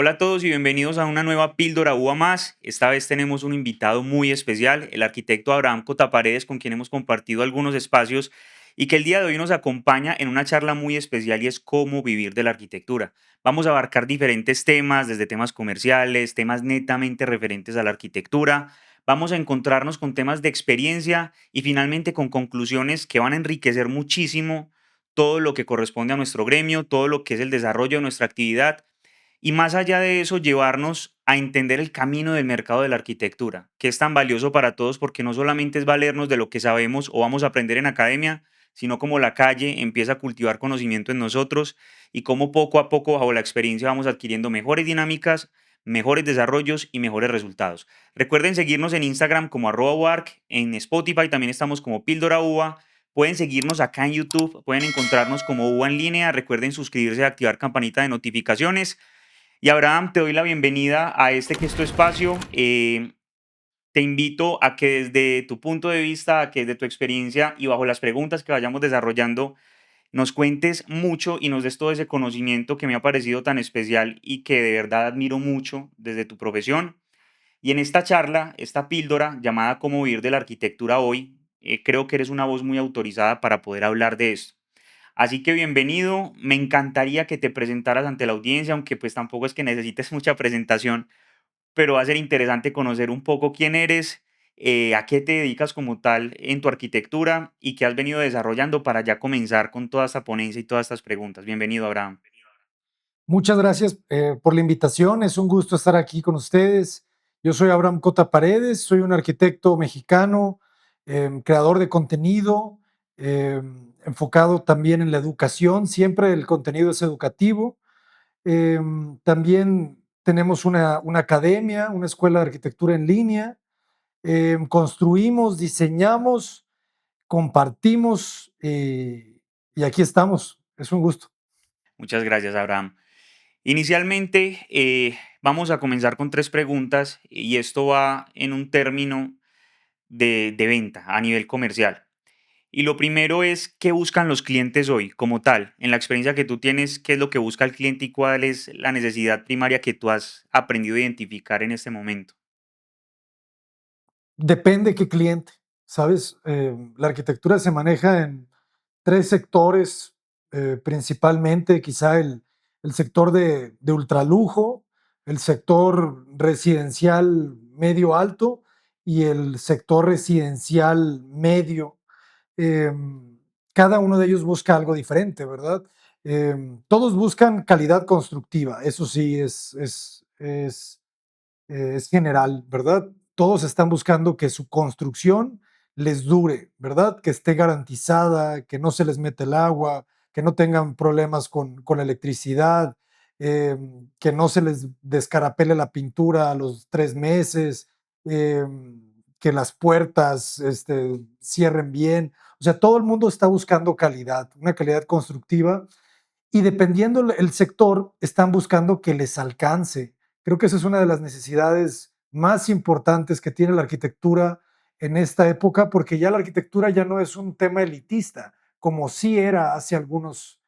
Hola a todos y bienvenidos a una nueva píldora UA más. Esta vez tenemos un invitado muy especial, el arquitecto Abraham Cotaparedes, con quien hemos compartido algunos espacios y que el día de hoy nos acompaña en una charla muy especial y es cómo vivir de la arquitectura. Vamos a abarcar diferentes temas, desde temas comerciales, temas netamente referentes a la arquitectura. Vamos a encontrarnos con temas de experiencia y finalmente con conclusiones que van a enriquecer muchísimo todo lo que corresponde a nuestro gremio, todo lo que es el desarrollo de nuestra actividad y más allá de eso, llevarnos a entender el camino del mercado de la arquitectura, que es tan valioso para todos porque no solamente es valernos de lo que sabemos o vamos a aprender en academia, sino como la calle empieza a cultivar conocimiento en nosotros y cómo poco a poco bajo la experiencia vamos adquiriendo mejores dinámicas, mejores desarrollos y mejores resultados. Recuerden seguirnos en Instagram como @wark, en Spotify también estamos como Píldora UVA. Pueden seguirnos acá en YouTube, pueden encontrarnos como UVA en línea. Recuerden suscribirse y activar campanita de notificaciones. Y Abraham, te doy la bienvenida a este que es tu espacio. Te invito a que desde tu punto de vista, a que desde tu experiencia y bajo las preguntas que vayamos desarrollando, nos cuentes mucho y nos des todo ese conocimiento que me ha parecido tan especial y que de verdad admiro mucho desde tu profesión. Y en esta charla, esta píldora llamada Cómo vivir de la arquitectura hoy, creo que eres una voz muy autorizada para poder hablar de esto. Así que bienvenido, me encantaría que te presentaras ante la audiencia, aunque pues tampoco es que necesites mucha presentación, pero va a ser interesante conocer un poco quién eres, a qué te dedicas como tal en tu arquitectura y qué has venido desarrollando para ya comenzar con toda esta ponencia y todas estas preguntas. Bienvenido, Abraham. Muchas gracias por la invitación. Es un gusto estar aquí con ustedes. Yo soy Abraham Cota Paredes, soy un arquitecto mexicano, creador de contenido, enfocado también en la educación. Siempre el contenido es educativo. También tenemos una academia, una escuela de arquitectura en línea. Construimos, diseñamos, compartimos y aquí estamos. Es un gusto. Muchas gracias, Abraham. Inicialmente, vamos a comenzar con tres preguntas y esto va en un término de venta a nivel comercial. Y lo primero es, ¿qué buscan los clientes hoy como tal? En la experiencia que tú tienes, ¿qué es lo que busca el cliente y cuál es la necesidad primaria que tú has aprendido a identificar en este momento? Depende qué cliente, ¿sabes? La arquitectura se maneja en tres sectores, principalmente, quizá el sector de ultralujo, el sector residencial medio alto y el sector residencial medio. Cada uno de ellos busca algo diferente, ¿verdad? Todos buscan calidad constructiva, eso sí es general, ¿verdad? Todos están buscando que su construcción les dure, ¿verdad? Que esté garantizada, que no se les mete el agua, que no tengan problemas con la electricidad, que no se les descarapele la pintura a los 3 meses, que las puertas cierren bien. O sea, todo el mundo está buscando calidad, una calidad constructiva y dependiendo el sector, están buscando que les alcance. Creo que esa es una de las necesidades más importantes que tiene la arquitectura en esta época, porque ya la arquitectura ya no es un tema elitista, como sí era hace algunos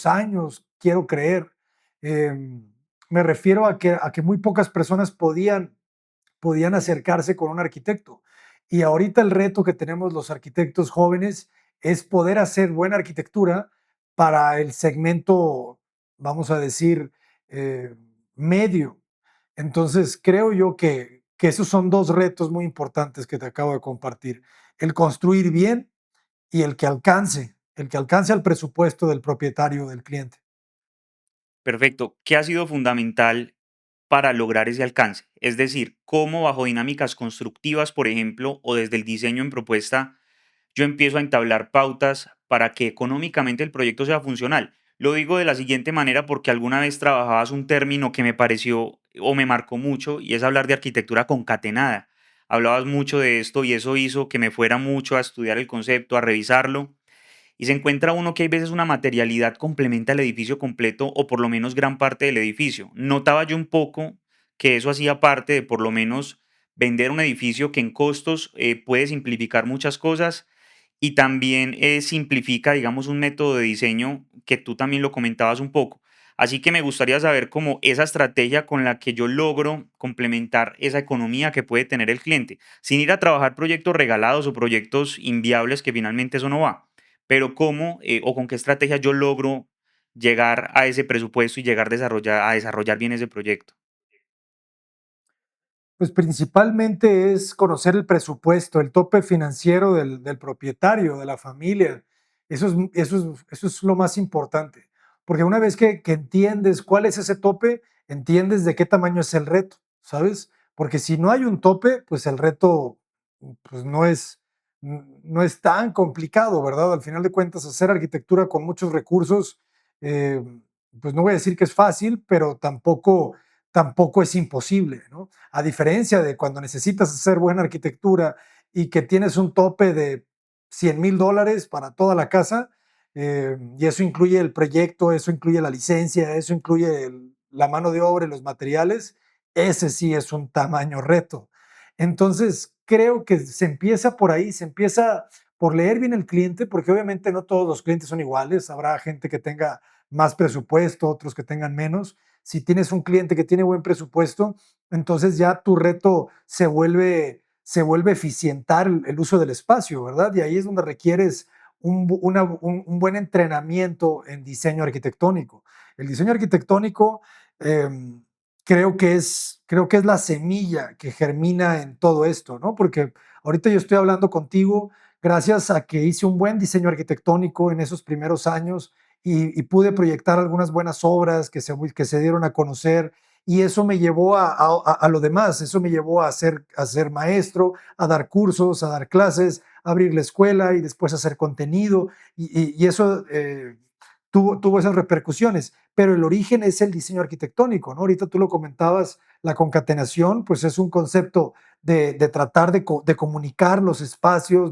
años, quiero creer. Me refiero a que muy pocas personas podían acercarse con un arquitecto. Y ahorita el reto que tenemos los arquitectos jóvenes es poder hacer buena arquitectura para el segmento, vamos a decir, eh, medio. Entonces, creo yo que esos son dos retos muy importantes que te acabo de compartir. El construir bien y el que alcance al presupuesto del propietario, del cliente. Perfecto. ¿Qué ha sido fundamental para lograr ese alcance? Es decir, cómo bajo dinámicas constructivas, por ejemplo, o desde el diseño en propuesta, yo empiezo a entablar pautas para que económicamente el proyecto sea funcional. Lo digo de la siguiente manera porque alguna vez trabajabas un término que me pareció o me marcó mucho y es hablar de arquitectura concatenada. Hablabas mucho de esto y eso hizo que me fuera mucho a estudiar el concepto, a revisarlo y se encuentra uno que hay veces una materialidad complementa el edificio completo o por lo menos gran parte del edificio. Notaba yo un poco que eso hacía parte de por lo menos vender un edificio que en costos puede simplificar muchas cosas y también simplifica, digamos, un método de diseño que tú también lo comentabas un poco. Así que me gustaría saber cómo esa estrategia con la que yo logro complementar esa economía que puede tener el cliente, sin ir a trabajar proyectos regalados o proyectos inviables que finalmente eso no va. Pero cómo o con qué estrategia yo logro llegar a ese presupuesto y llegar a desarrollar bien ese proyecto. Pues principalmente es conocer el presupuesto, el tope financiero del propietario, de la familia. Eso es lo más importante, porque una vez que entiendes cuál es ese tope, entiendes de qué tamaño es el reto, ¿sabes? Porque si no hay un tope, pues el reto pues no es tan complicado, ¿verdad? Al final de cuentas, hacer arquitectura con muchos recursos, eh, pues no voy a decir que es fácil, pero tampoco es imposible, ¿no? A diferencia de cuando necesitas hacer buena arquitectura y que tienes un tope de $100,000 para toda la casa, y eso incluye el proyecto, eso incluye la licencia, eso incluye la mano de obra y los materiales, ese sí es un tamaño reto. Entonces, creo que se empieza por ahí, se empieza por leer bien el cliente, porque obviamente no todos los clientes son iguales, habrá gente que tenga más presupuesto, otros que tengan menos. Si tienes un cliente que tiene buen presupuesto, entonces ya tu reto se vuelve eficientar el uso del espacio, ¿verdad? Y ahí es donde requieres un buen entrenamiento en diseño arquitectónico. El diseño arquitectónico em, creo que es la semilla que germina en todo esto, ¿no? Porque ahorita yo estoy hablando contigo gracias a que hice un buen diseño arquitectónico en esos primeros años y pude proyectar algunas buenas obras que se dieron a conocer y eso me llevó a lo demás, eso me llevó a ser maestro, a dar cursos, a dar clases, a abrir la escuela y después a hacer contenido y eso tuvo esas repercusiones, pero el origen es el diseño arquitectónico, ¿no? Ahorita tú lo comentabas, la concatenación, pues es un concepto de tratar de comunicar los espacios,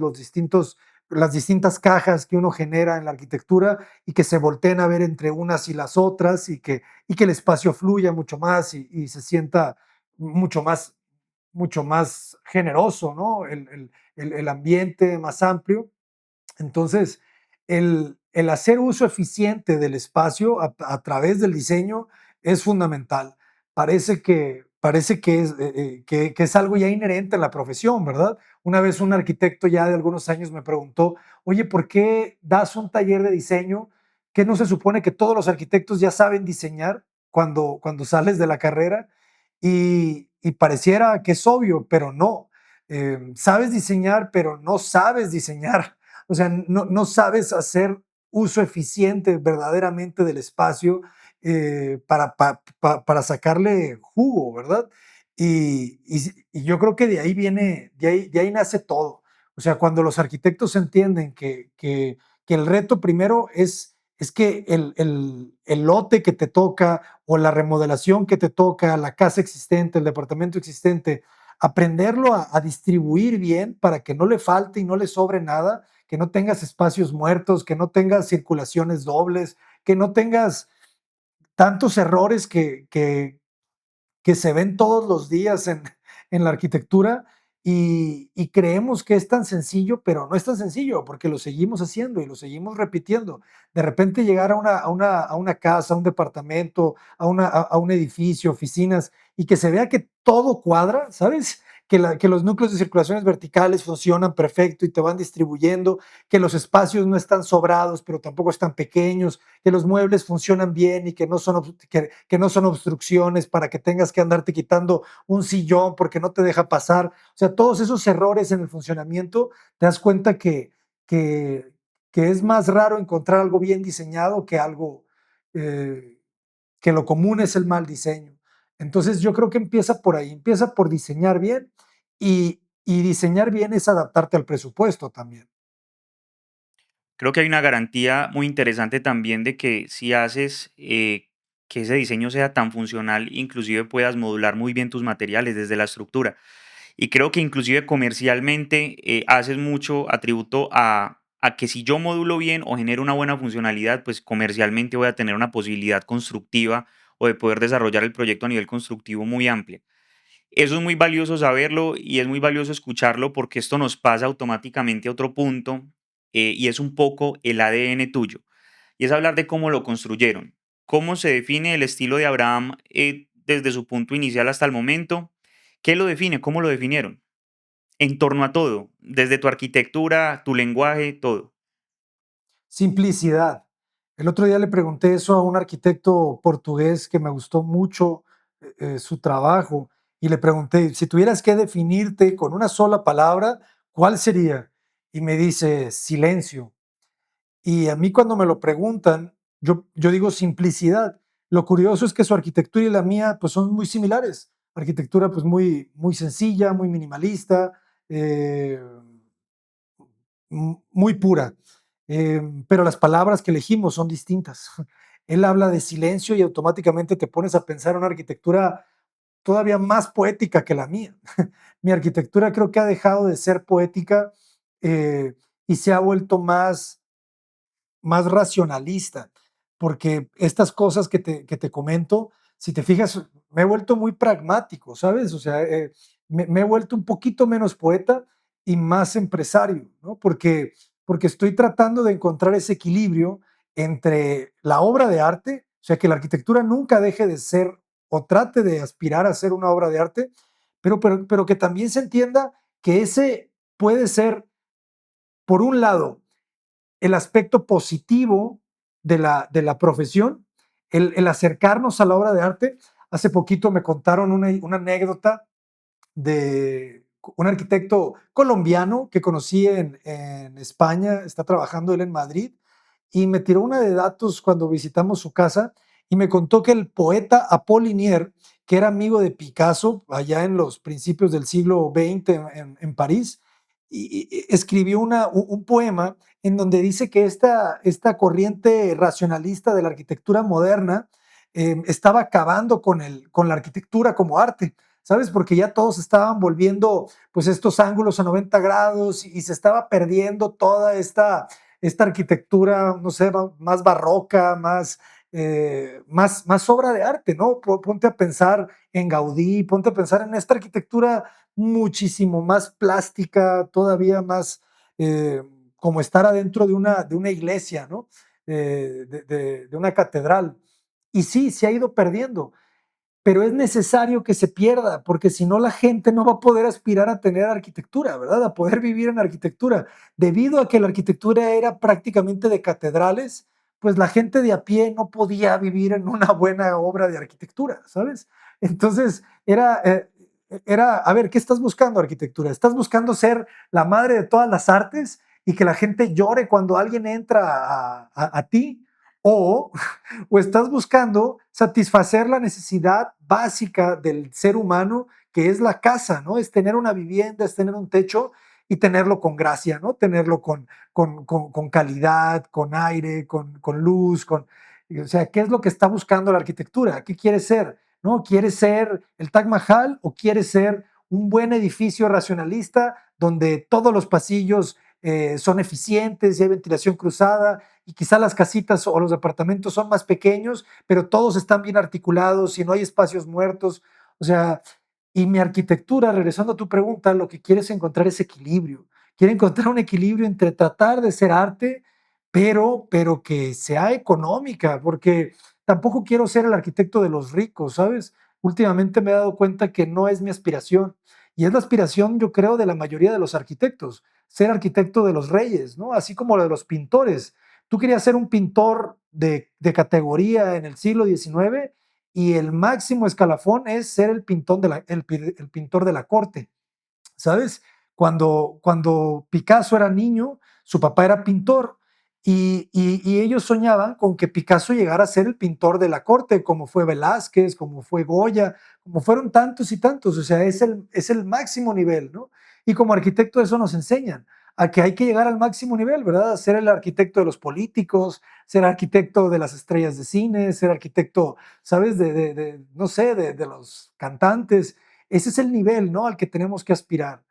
las distintas cajas que uno genera en la arquitectura y que se volteen a ver entre unas y las otras y que el espacio fluya mucho más y se sienta mucho más generoso, ¿no? El ambiente más amplio. Entonces, el hacer uso eficiente del espacio a través del diseño es fundamental. Parece que es algo ya inherente a la profesión, ¿verdad? Una vez un arquitecto ya de algunos años me preguntó, oye, ¿por qué das un taller de diseño? ¿Qué no se supone que todos los arquitectos ya saben diseñar cuando sales de la carrera? Y pareciera que es obvio, pero no. Sabes diseñar, pero no sabes diseñar. O sea, no sabes hacer uso eficiente verdaderamente del espacio para sacarle jugo, ¿verdad? Y yo creo que de ahí viene, de ahí nace todo. O sea, cuando los arquitectos entienden que el reto primero es que el lote que te toca o la remodelación que te toca, la casa existente, el departamento existente, aprenderlo a distribuir bien para que no le falte y no le sobre nada, que no tengas espacios muertos, que no tengas circulaciones dobles, que no tengas tantos errores que se ven todos los días en la arquitectura y creemos que es tan sencillo, pero no es tan sencillo porque lo seguimos haciendo y lo seguimos repitiendo. De repente llegar a una casa, a un departamento, a un edificio, oficinas, y que se vea que todo cuadra, ¿sabes? Que los núcleos de circulaciones verticales funcionan perfecto y te van distribuyendo, que los espacios no están sobrados, pero tampoco están pequeños, que los muebles funcionan bien y que no son obstrucciones para que tengas que andarte quitando un sillón porque no te deja pasar. O sea, todos esos errores en el funcionamiento, te das cuenta que, que es más raro encontrar algo bien diseñado eh, que lo común es el mal diseño. Entonces yo creo que empieza por ahí, empieza por diseñar bien y diseñar bien es adaptarte al presupuesto también. Creo que hay una garantía muy interesante también de que si haces que ese diseño sea tan funcional, inclusive puedas modular muy bien tus materiales desde la estructura. Y creo que inclusive comercialmente haces mucho atributo a que si yo modulo bien o genero una buena funcionalidad, pues comercialmente voy a tener una posibilidad constructiva o de poder desarrollar el proyecto a nivel constructivo muy amplia. Eso es muy valioso saberlo y es muy valioso escucharlo porque esto nos pasa automáticamente a otro punto y es un poco el ADN tuyo. Y es hablar de cómo lo construyeron, ¿Cómo se define el estilo de Abraham desde su punto inicial hasta el momento? ¿Qué lo define? ¿Cómo lo definieron? En torno a todo, desde tu arquitectura, tu lenguaje, todo. Simplicidad. El otro día le pregunté eso a un arquitecto portugués que me gustó mucho su trabajo y le pregunté, si tuvieras que definirte con una sola palabra, ¿cuál sería? Y me dice, silencio. Y a mí cuando me lo preguntan, yo digo simplicidad. Lo curioso es que su arquitectura y la mía pues son muy similares. Arquitectura pues muy sencilla, muy minimalista, eh, muy pura. Pero las palabras que elegimos son distintas. Él habla de silencio y automáticamente te pones a pensar en una arquitectura todavía más poética que la mía. Mi arquitectura creo que ha dejado de ser poética y se ha vuelto más racionalista, porque estas cosas que te comento, si te fijas, me he vuelto muy pragmático, ¿sabes? O sea, me he vuelto un poquito menos poeta y más empresario, ¿no? Porque estoy tratando de encontrar ese equilibrio entre la obra de arte, o sea, que la arquitectura nunca deje de ser o trate de aspirar a ser una obra de arte, pero que también se entienda que ese puede ser, por un lado, el aspecto positivo de la profesión, el acercarnos a la obra de arte. Hace poquito me contaron una anécdota de un arquitecto colombiano que conocí en España, está trabajando él en Madrid, y me tiró una de datos cuando visitamos su casa y me contó que el poeta Apollinaire, que era amigo de Picasso allá en los principios del siglo XX en París, escribió un poema en donde dice que esta corriente racionalista de la arquitectura moderna estaba acabando con la arquitectura como arte. ¿Sabes? Porque ya todos estaban volviendo, pues, estos ángulos a 90 grados y se estaba perdiendo toda esta arquitectura, no sé, más barroca, más obra de arte, ¿no? Ponte a pensar en Gaudí, ponte a pensar en esta arquitectura muchísimo más plástica, todavía más como estar adentro de una iglesia, ¿no? De una catedral. Y sí, se ha ido perdiendo, pero es necesario que se pierda, porque si no la gente no va a poder aspirar a tener arquitectura, ¿verdad? A poder vivir en arquitectura. Debido a que la arquitectura era prácticamente de catedrales, pues la gente de a pie no podía vivir en una buena obra de arquitectura, ¿sabes? Entonces era, a ver, ¿qué estás buscando arquitectura? ¿Estás buscando ser la madre de todas las artes y que la gente llore cuando alguien entra a ti? ¿O o estás buscando satisfacer la necesidad básica del ser humano, que es la casa, ¿no? Es tener una vivienda, es tener un techo y tenerlo con gracia, ¿no? Tenerlo con calidad, con aire, con luz, o sea, ¿qué es lo que está buscando la arquitectura? ¿Qué quiere ser? ¿No? ¿Quiere ser el Taj Mahal o quiere ser un buen edificio racionalista donde todos los pasillos son eficientes y hay ventilación cruzada y quizá las casitas o los departamentos son más pequeños, pero todos están bien articulados y no hay espacios muertos? O sea, y mi arquitectura, regresando a tu pregunta, lo que quiere es encontrar ese equilibrio. Quiere encontrar un equilibrio entre tratar de ser arte, pero que sea económica, porque tampoco quiero ser el arquitecto de los ricos, ¿sabes? Últimamente me he dado cuenta que no es mi aspiración. Y es la aspiración, yo creo, de la mayoría de los arquitectos, ser arquitecto de los reyes, ¿no? Así como lo de los pintores. Tú querías ser un pintor de categoría en el siglo XIX y el máximo escalafón es ser el pintor de la corte. ¿Sabes? Cuando Picasso era niño, su papá era pintor y ellos soñaban con que Picasso llegara a ser el pintor de la corte, como fue Velázquez, como fue Goya, como fueron tantos y tantos. O sea, es el máximo nivel, ¿no? Y como arquitecto eso nos enseñan, a que hay que llegar al máximo nivel, ¿verdad? A ser el arquitecto de los políticos, ser arquitecto de las estrellas de cine, ser arquitecto, ¿sabes? No sé, de los cantantes. Ese es el nivel, ¿no? Al que tenemos que aspirar.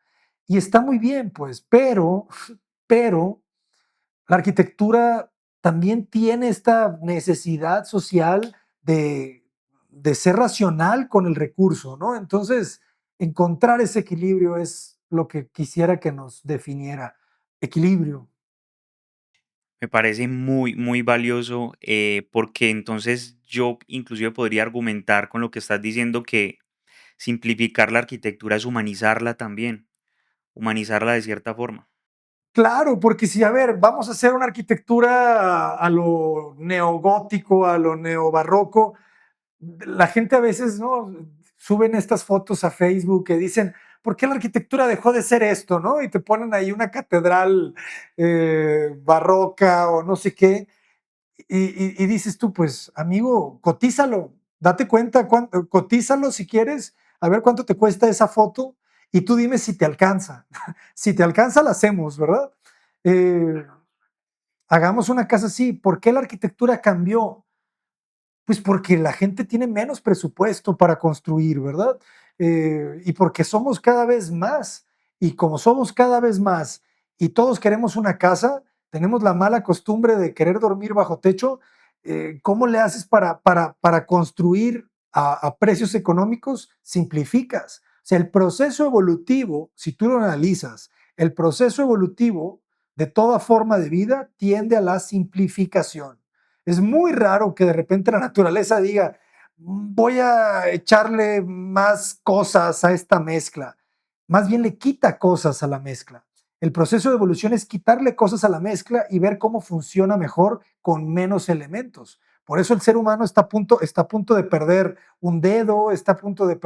Y está muy bien, pues, pero la arquitectura también tiene esta necesidad social de ser racional con el recurso, ¿no? Entonces, encontrar ese equilibrio es lo que quisiera que nos definiera. Equilibrio. Me parece muy, muy valioso, porque entonces yo inclusive podría argumentar con lo que estás diciendo que simplificar la arquitectura es humanizarla también, humanizarla de cierta forma. Claro, porque si, a ver, vamos a hacer una arquitectura a lo neogótico, a lo neobarroco, la gente a veces, ¿no? Suben estas fotos a Facebook que dicen, ¿por qué la arquitectura dejó de ser esto, no? Y te ponen ahí una catedral barroca o no sé qué, y dices tú, pues, amigo, cotízalo, date cuenta, cotízalo si quieres, a ver cuánto te cuesta esa foto, y tú dime si te alcanza. Si te alcanza, la hacemos, ¿verdad? Eh, hagamos una casa así. ¿Por qué la arquitectura cambió? Pues porque la gente tiene menos presupuesto para construir, ¿verdad? Y porque somos cada vez más. Y como somos cada vez más y todos queremos una casa, tenemos la mala costumbre de querer dormir bajo techo. ¿Cómo le haces para construir a precios económicos? Simplificas. O sea, el proceso evolutivo, si tú lo analizas, el proceso evolutivo de toda forma de vida tiende a la simplificación. Es muy raro que de repente la naturaleza diga, voy a echarle más cosas a esta mezcla. Más bien le quita cosas a la mezcla. El proceso de evolución es quitarle cosas a la mezcla y ver cómo funciona mejor con menos elementos. Por eso el ser humano está a punto de perder un dedo, está a punto de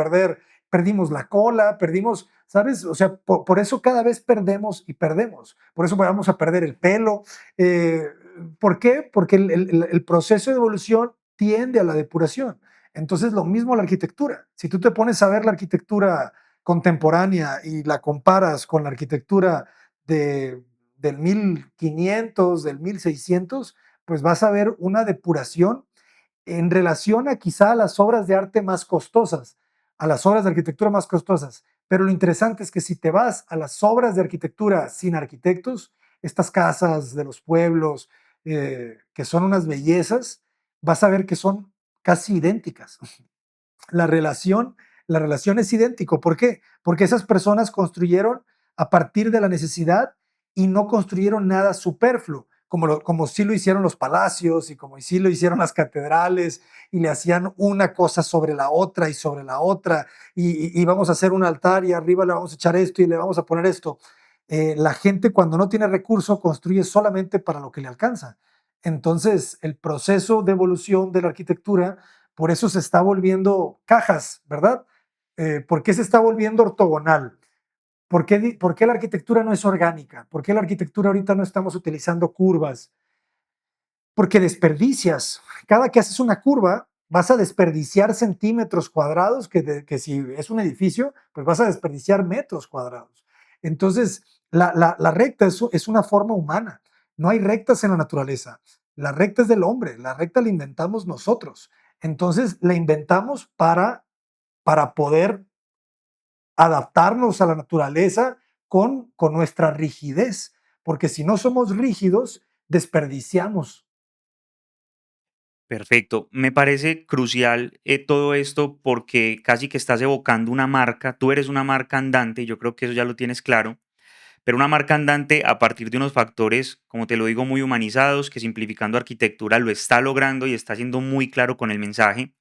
perdimos la cola, perdimos, ¿sabes? O sea, por eso cada vez perdemos y perdemos. Por eso vamos a perder el pelo. Eh, ¿Por qué? Porque el proceso de evolución tiende a la depuración. Entonces, lo mismo la arquitectura. Si tú te pones a ver la arquitectura contemporánea y la comparas con la arquitectura de, del 1500, del 1600, pues vas a ver una depuración en relación a quizá a las obras de arte más costosas, a las obras de arquitectura más costosas. Pero lo interesante es que si te vas a las obras de arquitectura sin arquitectos, estas casas de los pueblos, que son unas bellezas, vas a ver que son casi idénticas. La relación, la relación es idéntico. ¿Por qué? Porque esas personas construyeron a partir de la necesidad y no construyeron nada superfluo, como sí lo hicieron los palacios y como sí lo hicieron las catedrales y le hacían una cosa sobre la otra y sobre la otra y vamos a hacer un altar y arriba le vamos a echar esto y le vamos a poner esto. La gente cuando no tiene recurso construye solamente para lo que le alcanza. Entonces, el proceso de evolución de la arquitectura por eso se está volviendo cajas, ¿verdad? ¿Por qué se está volviendo ortogonal? ¿Por qué la arquitectura no es orgánica? ¿Por qué la arquitectura ahorita no estamos utilizando curvas? Porque desperdicias. Cada que haces una curva, vas a desperdiciar centímetros cuadrados, que si es un edificio, pues vas a desperdiciar metros cuadrados. Entonces, la recta es una forma humana. No hay rectas en la naturaleza. La recta es del hombre, la recta la inventamos nosotros. Entonces, la inventamos para poder adaptarnos a la naturaleza con nuestra rigidez, porque si no somos rígidos, desperdiciamos. Perfecto. Me parece crucial, todo esto porque casi que estás evocando una marca. Tú eres una marca andante, y yo creo que eso ya lo tienes claro, pero una marca andante a partir de unos factores, como te lo digo, muy humanizados, que simplificando arquitectura lo está logrando y está siendo muy claro con el mensaje,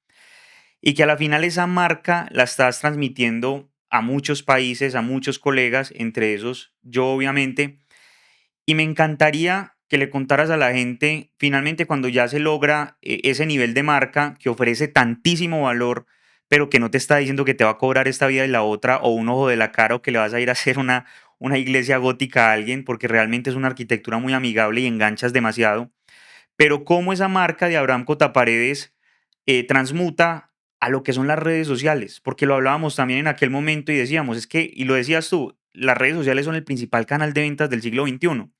y que a la final esa marca la estás transmitiendo a muchos países, a muchos colegas, entre esos yo obviamente, y me encantaría que le contaras a la gente, finalmente, cuando ya se logra ese nivel de marca que ofrece tantísimo valor, pero que no te está diciendo que te va a cobrar esta vida y la otra, o un ojo de la cara, o que le vas a ir a hacer una iglesia gótica a alguien, porque realmente es una arquitectura muy amigable y enganchas demasiado. Pero cómo esa marca de Abraham Cotaparedes transmuta a lo que son las redes sociales, porque lo hablábamos también en aquel momento y decíamos, es que, y lo decías tú, las redes sociales son el principal canal de ventas del siglo XXI.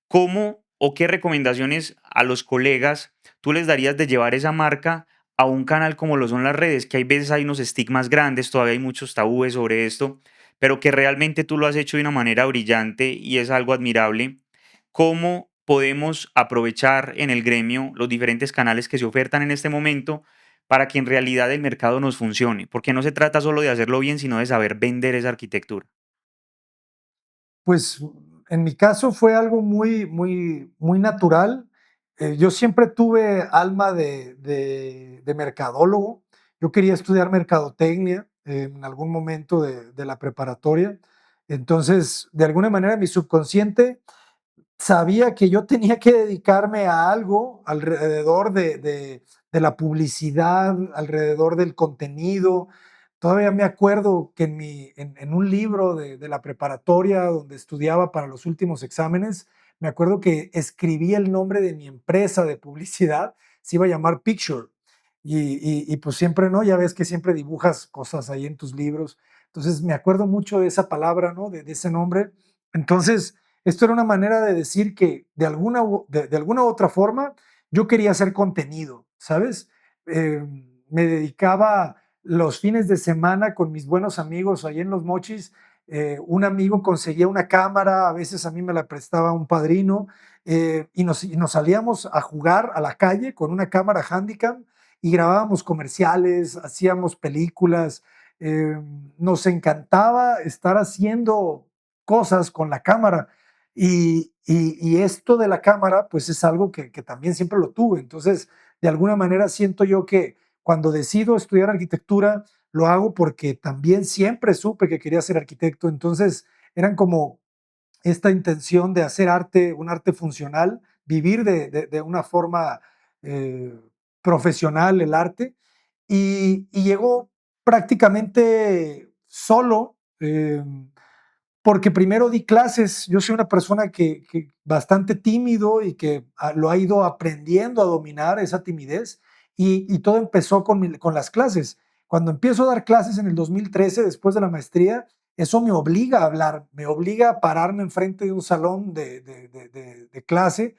¿Cómo o qué recomendaciones a los colegas tú les darías de llevar esa marca a un canal como lo son las redes? Que hay veces hay unos estigmas grandes, todavía hay muchos tabúes sobre esto, pero que realmente tú lo has hecho de una manera brillante y es algo admirable. ¿Cómo podemos aprovechar en el gremio los diferentes canales que se ofertan en este momento para que en realidad el mercado nos funcione? Porque no se trata solo de hacerlo bien, sino de saber vender esa arquitectura. Pues En mi caso fue algo muy natural. Yo siempre tuve alma de mercadólogo. Yo quería estudiar mercadotecnia en algún momento de la preparatoria. Entonces, de alguna manera, mi subconsciente sabía que yo tenía que dedicarme a algo alrededor de la publicidad, alrededor del contenido. Todavía me acuerdo que en un libro de la preparatoria donde estudiaba para los últimos exámenes, me acuerdo que escribí el nombre de mi empresa de publicidad, se iba a llamar Picture. Pues siempre, ¿no? Ya ves que siempre dibujas cosas ahí en tus libros. Entonces me acuerdo mucho de esa palabra, ¿no? De ese nombre. Entonces, esto era una manera de decir que de alguna u otra forma yo quería hacer contenido, ¿sabes? Me dedicaba los fines de semana con mis buenos amigos ahí en Los Mochis. Un amigo conseguía una cámara, a veces a mí me la prestaba un padrino, y nos salíamos a jugar a la calle con una cámara Handycam y grabábamos comerciales, hacíamos películas. eh, Nos encantaba estar haciendo cosas con la cámara. Y esto de la cámara, pues es algo que también siempre lo tuve. Entonces, de alguna manera siento yo que cuando decido estudiar arquitectura, lo hago porque también siempre supe que quería ser arquitecto. Entonces, eran como esta intención de hacer arte, un arte funcional, vivir de una forma eh, profesional el arte. Y llegó prácticamente solo. Porque primero di clases. Yo soy una persona que bastante tímido y que lo ha ido aprendiendo a dominar esa timidez, y todo empezó con las clases. Cuando empiezo a dar clases en el 2013, después de la maestría, eso me obliga a hablar, me obliga a pararme enfrente de un salón de clase,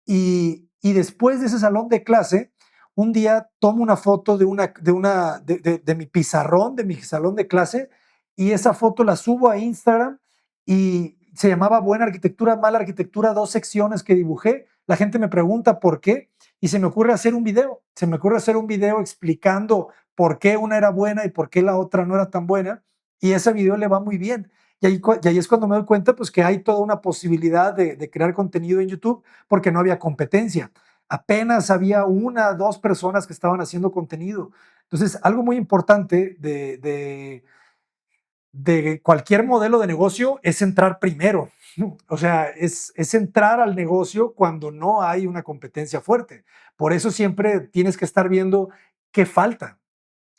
y después de ese salón de clase, un día tomo una foto de mi pizarrón, de mi salón de clase, y esa foto la subo a Instagram, y se llamaba Buena Arquitectura, Mala Arquitectura, dos secciones que dibujé. La gente me pregunta por qué, y se me ocurre hacer un video. Se me ocurre hacer un video explicando por qué una era buena y por qué la otra no era tan buena, y ese video le va muy bien. Y ahí es cuando me doy cuenta pues, que hay toda una posibilidad de crear contenido en YouTube, porque no había competencia. Apenas había una, dos personas que estaban haciendo contenido. Entonces, algo muy importante de cualquier modelo de negocio es entrar primero. O sea, es entrar al negocio cuando no hay una competencia fuerte. Por eso siempre tienes que estar viendo qué falta.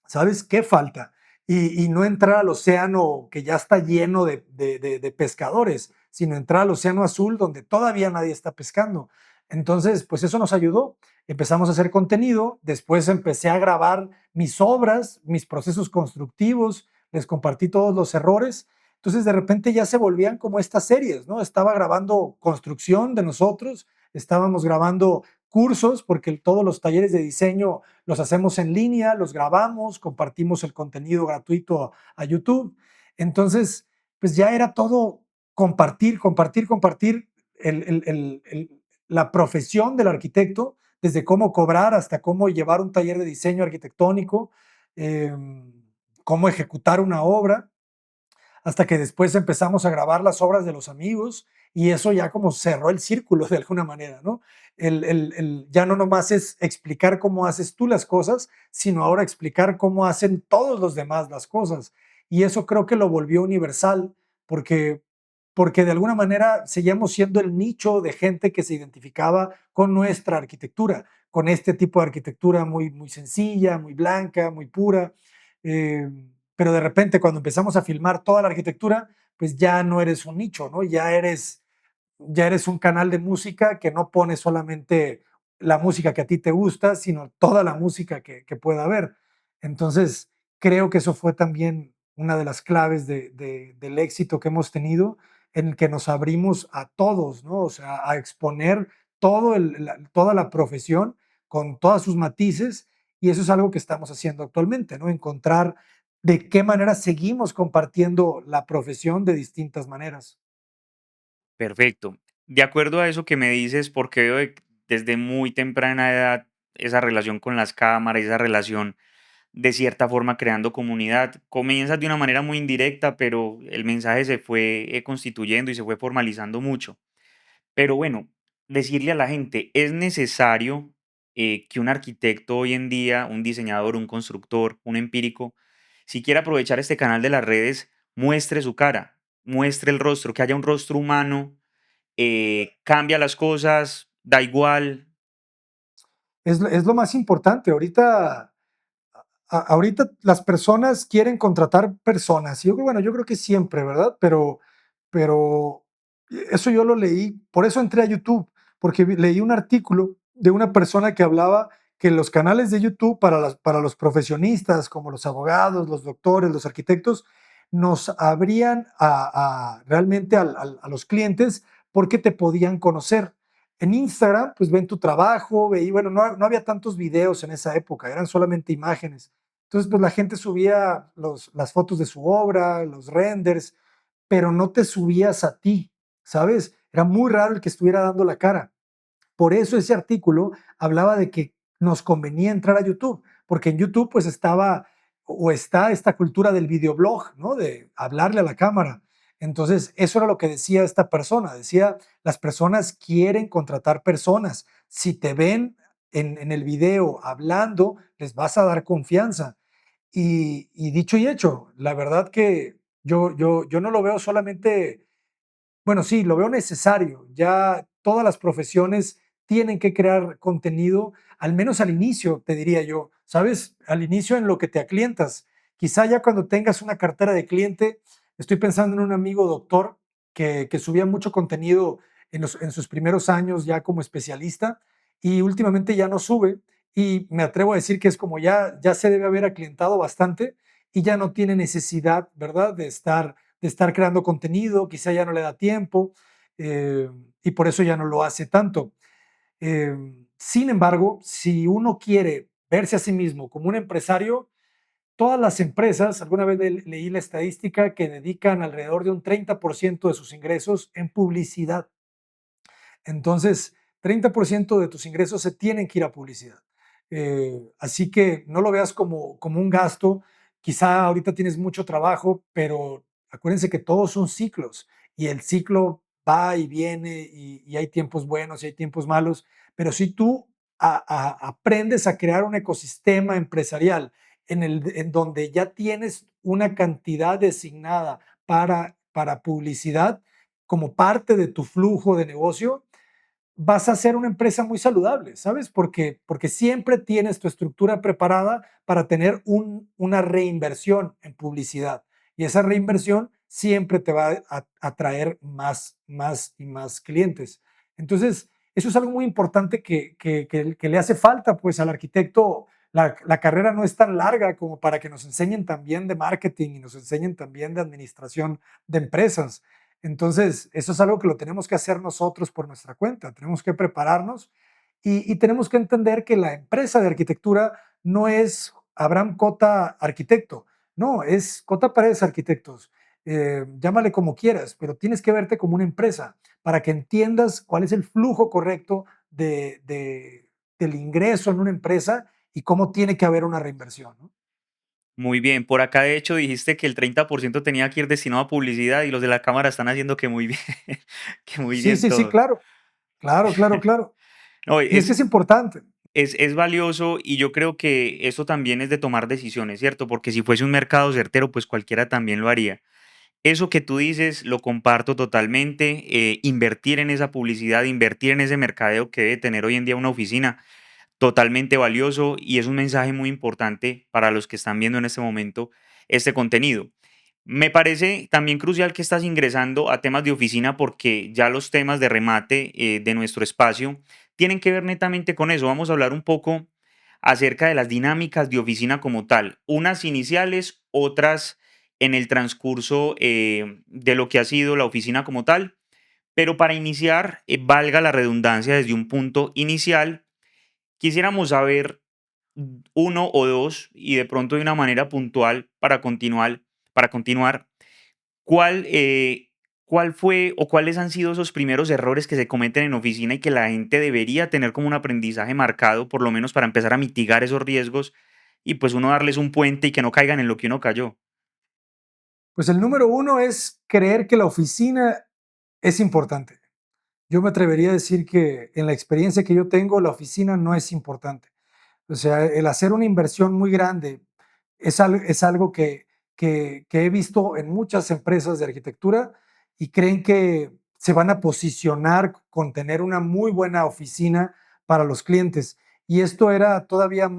¿Sabes qué falta? Y no entrar al océano que ya está lleno de pescadores, sino entrar al océano azul donde todavía nadie está pescando. Entonces, pues eso nos ayudó. Empezamos a hacer contenido, después empecé a grabar mis obras, mis procesos constructivos, les compartí todos los errores. Entonces, de repente ya se volvían como estas series, ¿no? Estaba grabando construcción de nosotros, estábamos grabando cursos, porque todos los talleres de diseño los hacemos en línea, los grabamos, compartimos el contenido gratuito a YouTube. Entonces, pues ya era todo compartir, compartir, compartir la profesión del arquitecto, desde cómo cobrar hasta cómo llevar un taller de diseño arquitectónico, eh, cómo ejecutar una obra, hasta que después empezamos a grabar las obras de los amigos, y eso ya como cerró el círculo de alguna manera, ¿no? Ya no nomás es explicar cómo haces tú las cosas, sino ahora explicar cómo hacen todos los demás las cosas. Y eso creo que lo volvió universal, porque, porque de alguna manera seguíamos siendo el nicho de gente que se identificaba con nuestra arquitectura, con este tipo de arquitectura muy sencilla, muy blanca, muy pura. Eh, pero de repente cuando empezamos a filmar toda la arquitectura, pues ya no eres un nicho, ¿no? Ya eres un canal de música que no pone solamente la música que a ti te gusta, sino toda la música que pueda haber. Entonces, creo que eso fue también una de las claves del éxito que hemos tenido, en el que nos abrimos a todos, ¿no? O sea, a exponer toda la profesión con todas sus matices, y eso es algo que estamos haciendo actualmente, ¿no? Encontrar de qué manera seguimos compartiendo la profesión de distintas maneras. Perfecto. De acuerdo a eso que me dices, porque desde muy temprana edad esa relación con las cámaras, esa relación de cierta forma creando comunidad. Comienzas de una manera muy indirecta, pero el mensaje se fue constituyendo y se fue formalizando mucho. Pero bueno, decirle a la gente, es necesario que un arquitecto hoy en día, un diseñador, un constructor, un empírico, si quiere aprovechar este canal de las redes, muestre su cara, muestre el rostro, que haya un rostro humano, cambia las cosas, da igual. Es lo más importante. Ahorita las personas quieren contratar personas. Y yo, bueno, yo creo que siempre, ¿verdad? Pero eso yo lo leí, por eso entré a YouTube, porque leí un artículo de una persona que hablaba que los canales de YouTube para los profesionistas, como los abogados, los doctores, los arquitectos, nos abrían realmente a los clientes porque te podían conocer. En Instagram, pues ven tu trabajo, bueno, no había tantos videos en esa época, eran solamente imágenes. Entonces, pues la gente subía las fotos de su obra, los renders, pero no te subías a ti, ¿sabes? Era muy raro el que estuviera dando la cara. Por eso ese artículo hablaba de que nos convenía entrar a YouTube, porque en YouTube pues estaba o está esta cultura del videoblog, ¿no? De hablarle a la cámara. Entonces, eso era lo que decía esta persona. Decía, las personas quieren contratar personas. Si te ven en el video hablando, les vas a dar confianza. Y dicho y hecho, la verdad que yo no lo veo solamente, bueno, sí, lo veo necesario. Ya todas las profesiones tienen que crear contenido, al menos al inicio, te diría yo, ¿sabes? Al inicio en lo que te aclientas. Quizá ya cuando tengas una cartera de cliente, estoy pensando en un amigo doctor que subía mucho contenido en sus primeros años ya como especialista y últimamente ya no sube y me atrevo a decir que es como ya se debe haber aclientado bastante y ya no tiene necesidad, ¿verdad? De estar creando contenido, quizá ya no le da tiempo eh, y por eso ya no lo hace tanto. Sin embargo, si uno quiere verse a sí mismo como un empresario, todas las empresas, alguna vez leí la estadística que dedican alrededor de un 30% de sus ingresos en publicidad. Entonces, 30% de tus ingresos se tienen que ir a publicidad. Así que no lo veas como un gasto. Quizá ahorita tienes mucho trabajo, pero acuérdense que todos son ciclos y el ciclo va y viene y hay tiempos buenos y hay tiempos malos. Pero si tú aprendes a crear un ecosistema empresarial en donde ya tienes una cantidad designada para publicidad como parte de tu flujo de negocio, vas a ser una empresa muy saludable, ¿sabes? Porque siempre tienes tu estructura preparada para tener una reinversión en publicidad. Y esa reinversión siempre te va a traer más y más clientes. Entonces, eso es algo muy importante que le hace falta pues al arquitecto. La carrera no es tan larga como para que nos enseñen también de marketing y nos enseñen también de administración de empresas. Entonces, eso es algo que lo tenemos que hacer nosotros por nuestra cuenta. Tenemos que prepararnos y tenemos que entender que la empresa de arquitectura no es Abraham Cota Arquitecto, no, es Cota Paredes Arquitectos. Llámale como quieras, pero tienes que verte como una empresa para que entiendas cuál es el flujo correcto del ingreso en una empresa y cómo tiene que haber una reinversión, ¿no? Muy bien, por acá de hecho dijiste que el 30% tenía que ir destinado a publicidad y los de la cámara están haciendo que muy bien, que muy Sí, bien sí, sí, todo. claro, claro, claro, claro. No, Y es que es importante. es valioso y yo creo que eso también es de tomar decisiones, ¿cierto? Porque si fuese un mercado certero, pues cualquiera también lo haría. Eso que tú dices lo comparto totalmente. Invertir en esa publicidad, invertir en ese mercadeo que debe tener hoy en día una oficina, totalmente valioso y es un mensaje muy importante para los que están viendo en este momento este contenido. Me parece también crucial que estás ingresando a temas de oficina porque ya los temas de remate de nuestro espacio tienen que ver netamente con eso. Vamos a hablar un poco acerca de las dinámicas de oficina como tal, unas iniciales, otras en el transcurso de lo que ha sido la oficina como tal. Pero para iniciar, valga la redundancia desde un punto inicial, quisiéramos saber uno o dos y de pronto de una manera puntual para continuar ¿cuál, cuál fue o cuáles han sido esos primeros errores que se cometen en oficina y que la gente debería tener como un aprendizaje marcado, por lo menos para empezar a mitigar esos riesgos y pues uno darles un puente y que no caigan en lo que uno cayó. Pues el número uno es creer que la oficina es importante. Yo me atrevería a decir que en la experiencia que yo tengo, la oficina no es importante. O sea, el hacer una inversión muy grande es algo que he visto en muchas empresas de arquitectura y creen que se van a posicionar con tener una muy buena oficina para los clientes. Y esto era todavía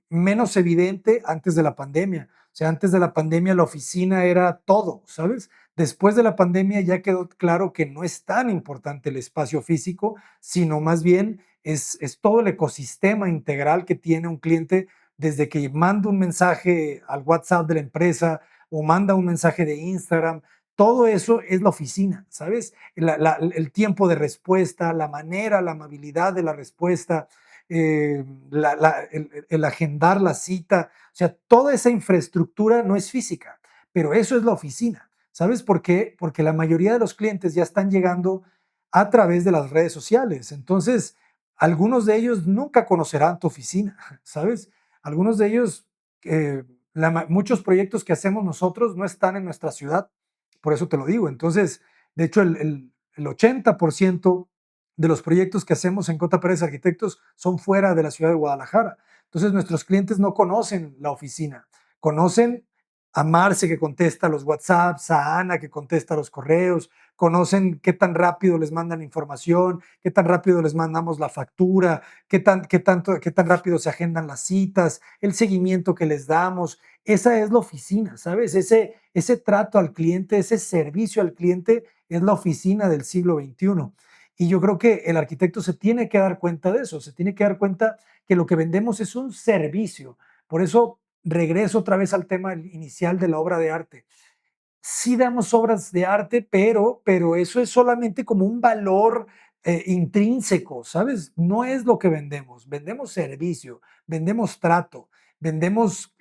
menos evidente antes de la pandemia. O sea, antes de la pandemia la oficina era todo, ¿sabes? Después de la pandemia ya quedó claro que no es tan importante el espacio físico, sino más bien es todo el ecosistema integral que tiene un cliente desde que manda un mensaje al WhatsApp de la empresa o manda un mensaje de Instagram. Todo eso es la oficina, ¿sabes? El tiempo de respuesta, la manera, la amabilidad de la respuesta, el agendar la cita. O sea, toda esa infraestructura no es física, pero eso es la oficina. ¿Sabes por qué? Porque la mayoría de los clientes ya están llegando a través de las redes sociales. Entonces, algunos de ellos nunca conocerán tu oficina, ¿sabes? Algunos de ellos, muchos proyectos que hacemos nosotros no están en nuestra ciudad, por eso te lo digo. Entonces, de hecho, el 80% de los proyectos que hacemos en Cota Pérez Arquitectos son fuera de la ciudad de Guadalajara. Entonces, nuestros clientes no conocen la oficina, conocen a Marce que contesta los WhatsApps, a Ana que contesta los correos, conocen qué tan rápido les mandan información, qué tan rápido les mandamos la factura, qué tan rápido se agendan las citas, el seguimiento que les damos. Esa es la oficina, ¿sabes? Ese trato al cliente, ese servicio al cliente es la oficina del siglo XXI. Y yo creo que el arquitecto se tiene que dar cuenta de eso, se tiene que dar cuenta que lo que vendemos es un servicio. Por eso regreso otra vez al tema inicial de la obra de arte. Sí damos obras de arte, pero eso es solamente como un valor intrínseco, ¿sabes? No es lo que vendemos. Vendemos servicio, vendemos trato, vendemos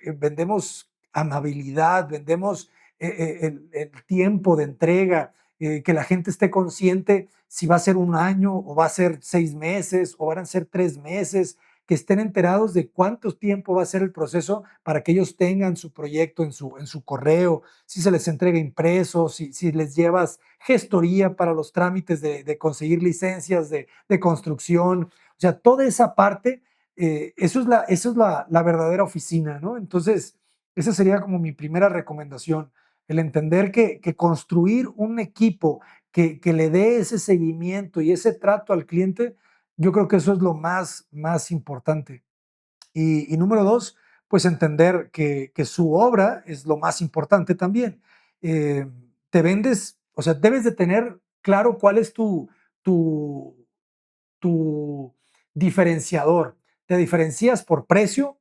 amabilidad, vendemos el tiempo de entrega, que la gente esté consciente si va a ser un año o va a ser 6 meses o van a ser 3 meses, que estén enterados de cuánto tiempo va a ser el proceso para que ellos tengan su proyecto en su correo, si se les entrega impreso, si les llevas gestoría para los trámites de conseguir licencias de construcción. O sea, toda esa parte, eso es la verdadera oficina, ¿no? Entonces, esa sería como mi primera recomendación, el entender que construir un equipo que le dé ese seguimiento y ese trato al cliente, yo creo que eso es lo más importante. Y número dos, pues entender que su obra es lo más importante también. Te vendes, o sea, debes de tener claro cuál es tu, tu diferenciador. Te diferencias por precio,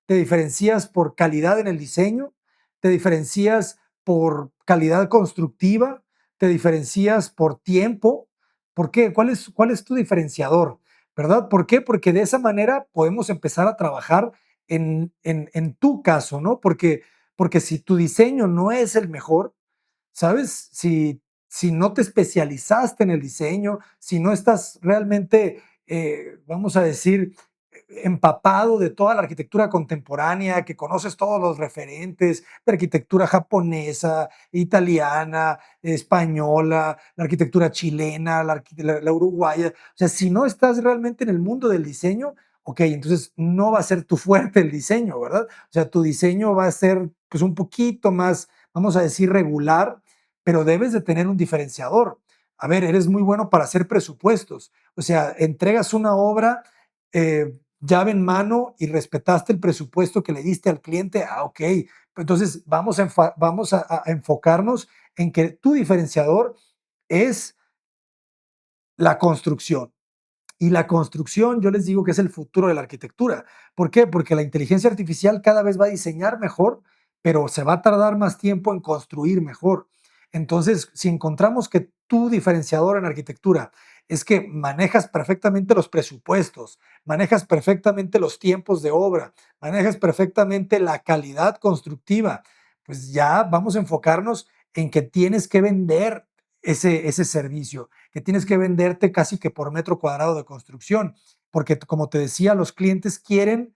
te diferencias por calidad en el diseño, te diferencias por calidad constructiva, te diferencias por tiempo. ¿Por qué? ¿Cuál es tu diferenciador? ¿Verdad? ¿Por qué? Porque de esa manera podemos empezar a trabajar en tu caso, ¿no? Porque si tu diseño no es el mejor, ¿sabes? Si no te especializaste en el diseño, si no estás realmente, vamos a decir, empapado de toda la arquitectura contemporánea, que conoces todos los referentes de arquitectura japonesa, italiana, española, la arquitectura chilena, la uruguaya. O sea, si no estás realmente en el mundo del diseño, ok, entonces no va a ser tu fuerte el diseño, ¿verdad? O sea, tu diseño va a ser pues un poquito más, vamos a decir, regular, pero debes de tener un diferenciador. A ver, eres muy bueno para hacer presupuestos. O sea, entregas una obra llave en mano y respetaste el presupuesto que le diste al cliente. Ah, ok. Entonces vamos a enfocarnos en que tu diferenciador es la construcción. Y la construcción, yo les digo que es el futuro de la arquitectura. ¿Por qué? Porque la inteligencia artificial cada vez va a diseñar mejor, pero se va a tardar más tiempo en construir mejor. Entonces, si encontramos que tu diferenciador en arquitectura es que manejas perfectamente los presupuestos, manejas perfectamente los tiempos de obra, manejas perfectamente la calidad constructiva, pues ya vamos a enfocarnos en que tienes que vender ese servicio, que tienes que venderte casi que por metro cuadrado de construcción, porque como te decía, los clientes quieren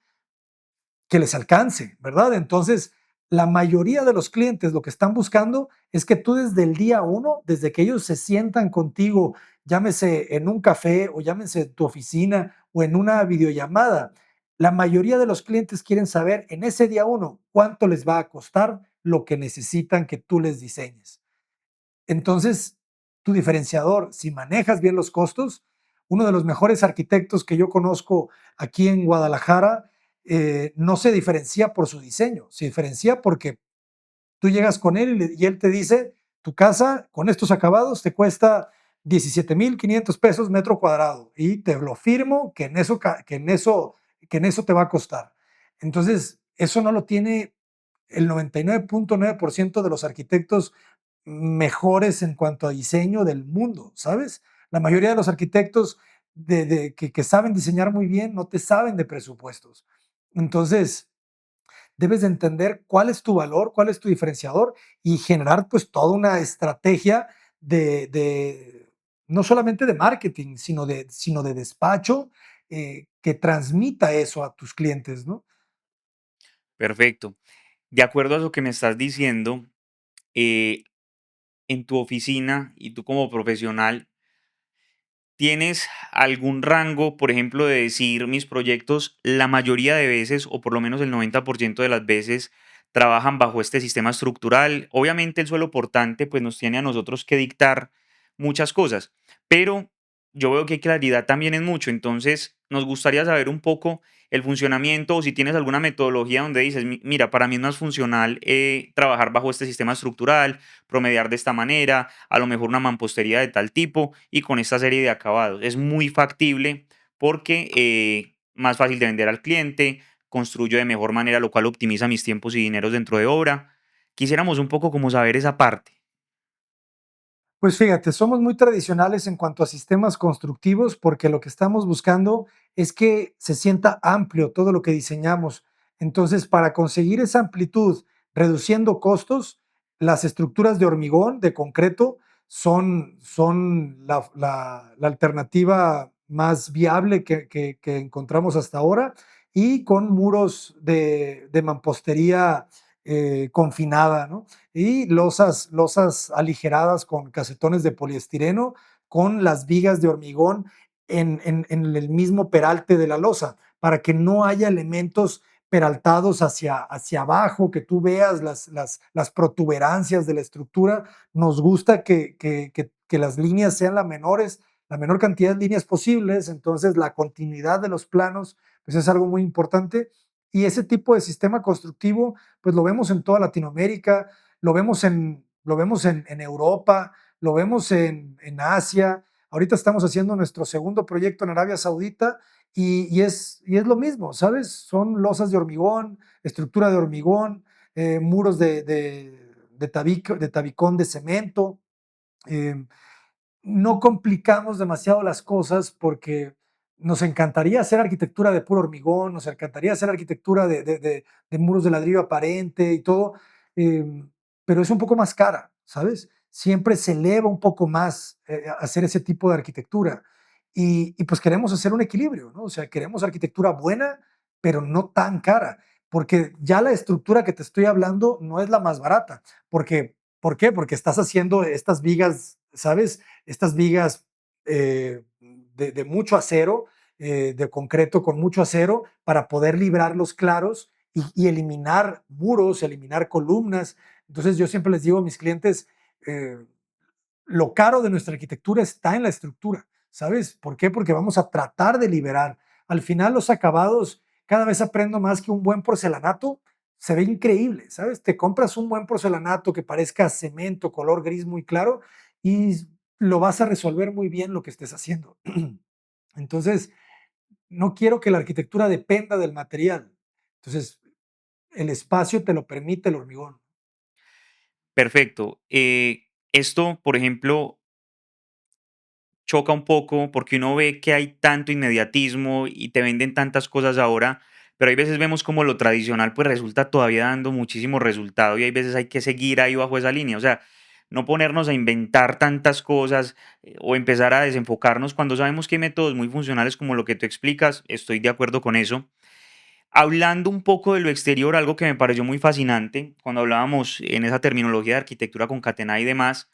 que les alcance, ¿verdad? Entonces, la mayoría de los clientes lo que están buscando es que tú desde el día uno, desde que ellos se sientan contigo, llámese en un café o llámese en tu oficina o en una videollamada, la mayoría de los clientes quieren saber en ese día uno cuánto les va a costar lo que necesitan que tú les diseñes. Entonces, tu diferenciador, si manejas bien los costos, uno de los mejores arquitectos que yo conozco aquí en Guadalajara no se diferencia por su diseño, se diferencia porque tú llegas con él y él te dice, tu casa con estos acabados te cuesta 17,500 pesos metro cuadrado y te lo firmo que en eso te va a costar. Entonces, eso no lo tiene el 99,9% de los arquitectos mejores en cuanto a diseño del mundo, ¿sabes? La mayoría de los arquitectos que saben diseñar muy bien no te saben de presupuestos. Entonces, debes de entender cuál es tu valor, cuál es tu diferenciador y generar pues toda una estrategia no solamente de marketing, sino de despacho que transmita eso a tus clientes, ¿no? Perfecto. De acuerdo a lo que me estás diciendo, eh, en tu oficina y tú como profesional, ¿tienes algún rango, por ejemplo, de decir mis proyectos la mayoría de veces, o por lo menos el 90% de las veces, trabajan bajo este sistema estructural? Obviamente el suelo portante pues nos tiene a nosotros que dictar muchas cosas, pero yo veo que hay claridad también en mucho, entonces nos gustaría saber un poco el funcionamiento o si tienes alguna metodología donde dices, Mira, para mí es más funcional trabajar bajo este sistema estructural, promediar de esta manera, a lo mejor una mampostería de tal tipo y con esta serie de acabados. Es muy factible porque más fácil de vender al cliente, construyo de mejor manera, lo cual optimiza mis tiempos y dineros dentro de obra. Quisiéramos un poco como saber esa parte. Pues fíjate, somos muy tradicionales en cuanto a sistemas constructivos porque lo que estamos buscando es que se sienta amplio todo lo que diseñamos. Entonces, para conseguir esa amplitud, reduciendo costos, las estructuras de hormigón, de concreto, son la alternativa más viable que encontramos hasta ahora y con muros de mampostería confinada, ¿no? Y losas aligeradas con casetones de poliestireno, con las vigas de hormigón en el mismo peralte de la losa, para que no haya elementos peraltados hacia abajo, que tú veas las protuberancias de la estructura. Nos gusta que las líneas sean la menor cantidad de líneas posibles, entonces la continuidad de los planos pues es algo muy importante. Y ese tipo de sistema constructivo pues lo vemos en toda Latinoamérica, lo vemos en Europa, lo vemos en Asia. Ahorita estamos haciendo nuestro segundo proyecto en Arabia Saudita y es lo mismo, ¿sabes? Son losas de hormigón, estructura de hormigón, muros de tabicón de cemento. eh, no complicamos demasiado las cosas porque nos encantaría hacer arquitectura de puro hormigón, nos encantaría hacer arquitectura de muros de ladrillo aparente y todo, pero es un poco más cara, ¿sabes? Siempre se eleva un poco más hacer ese tipo de arquitectura. Y pues queremos hacer un equilibrio, ¿no? O sea, queremos arquitectura buena, pero no tan cara, porque ya la estructura que te estoy hablando no es la más barata, porque, ¿por qué? Porque estás haciendo estas vigas, ¿sabes? Estas vigas de mucho acero, de concreto con mucho acero, para poder librar los claros y eliminar muros, eliminar columnas. Entonces yo siempre les digo a mis clientes, eh, lo caro de nuestra arquitectura está en la estructura, ¿sabes? ¿Por qué? Porque vamos a tratar de liberar. Al final los acabados, cada vez aprendo más que un buen porcelanato se ve increíble, ¿sabes? Te compras un buen porcelanato que parezca cemento, color gris muy claro y lo vas a resolver muy bien lo que estés haciendo. Entonces, no quiero que la arquitectura dependa del material. Entonces, el espacio te lo permite el hormigón. Perfecto. Esto, por ejemplo, choca un poco porque uno ve que hay tanto inmediatismo y te venden tantas cosas ahora, pero hay veces vemos como lo tradicional pues resulta todavía dando muchísimo resultado y hay veces hay que seguir ahí bajo esa línea, o sea, no ponernos a inventar tantas cosas o empezar a desenfocarnos cuando sabemos que hay métodos muy funcionales como lo que tú explicas, estoy de acuerdo con eso. Hablando un poco de lo exterior, algo que me pareció muy fascinante cuando hablábamos en esa terminología de arquitectura concatenada y demás,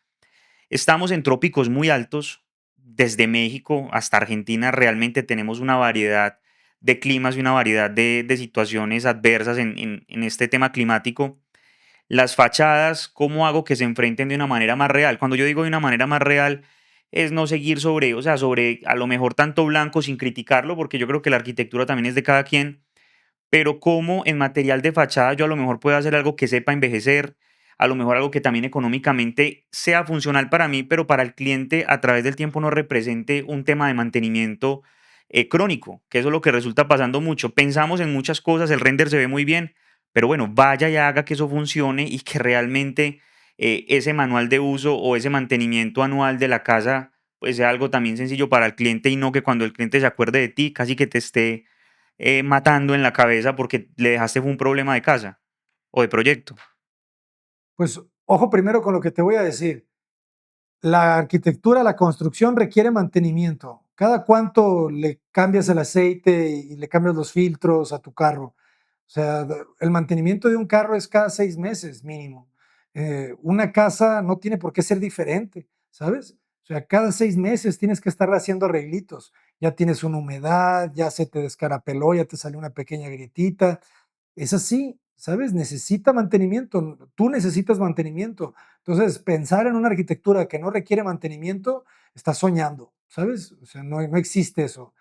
estamos en trópicos muy altos, desde México hasta Argentina realmente tenemos una variedad de climas y una variedad de situaciones adversas en este tema climático. Las fachadas, ¿cómo hago que se enfrenten de una manera más real? Cuando yo digo de una manera más real, es no seguir sobre, o sea, sobre a lo mejor tanto blanco sin criticarlo, porque yo creo que la arquitectura también es de cada quien, pero cómo en material de fachada yo a lo mejor puedo hacer algo que sepa envejecer, a lo mejor algo que también económicamente sea funcional para mí, pero para el cliente a través del tiempo no represente un tema de mantenimiento crónico, que eso es lo que resulta pasando mucho. Pensamos en muchas cosas, el render se ve muy bien, pero bueno, vaya y haga que eso funcione y que realmente ese manual de uso o ese mantenimiento anual de la casa pues sea algo también sencillo para el cliente y no que cuando el cliente se acuerde de ti casi que te esté matando en la cabeza porque le dejaste fue un problema de casa o de proyecto. Pues ojo primero con lo que te voy a decir. La arquitectura, la construcción requiere mantenimiento. ¿Cada cuánto le cambias el aceite y le cambias los filtros a tu carro? O sea, el mantenimiento de un carro es cada 6 meses mínimo. Una casa no tiene por qué ser diferente, ¿sabes? O sea, cada 6 meses tienes que estar haciendo arreglitos. Ya tienes una humedad, ya se te descarapeló, ya te salió una pequeña grietita. Es así, ¿sabes? Necesita mantenimiento. Tú necesitas mantenimiento. Entonces, pensar en una arquitectura que no requiere mantenimiento, está soñando, ¿sabes? O sea, no existe eso.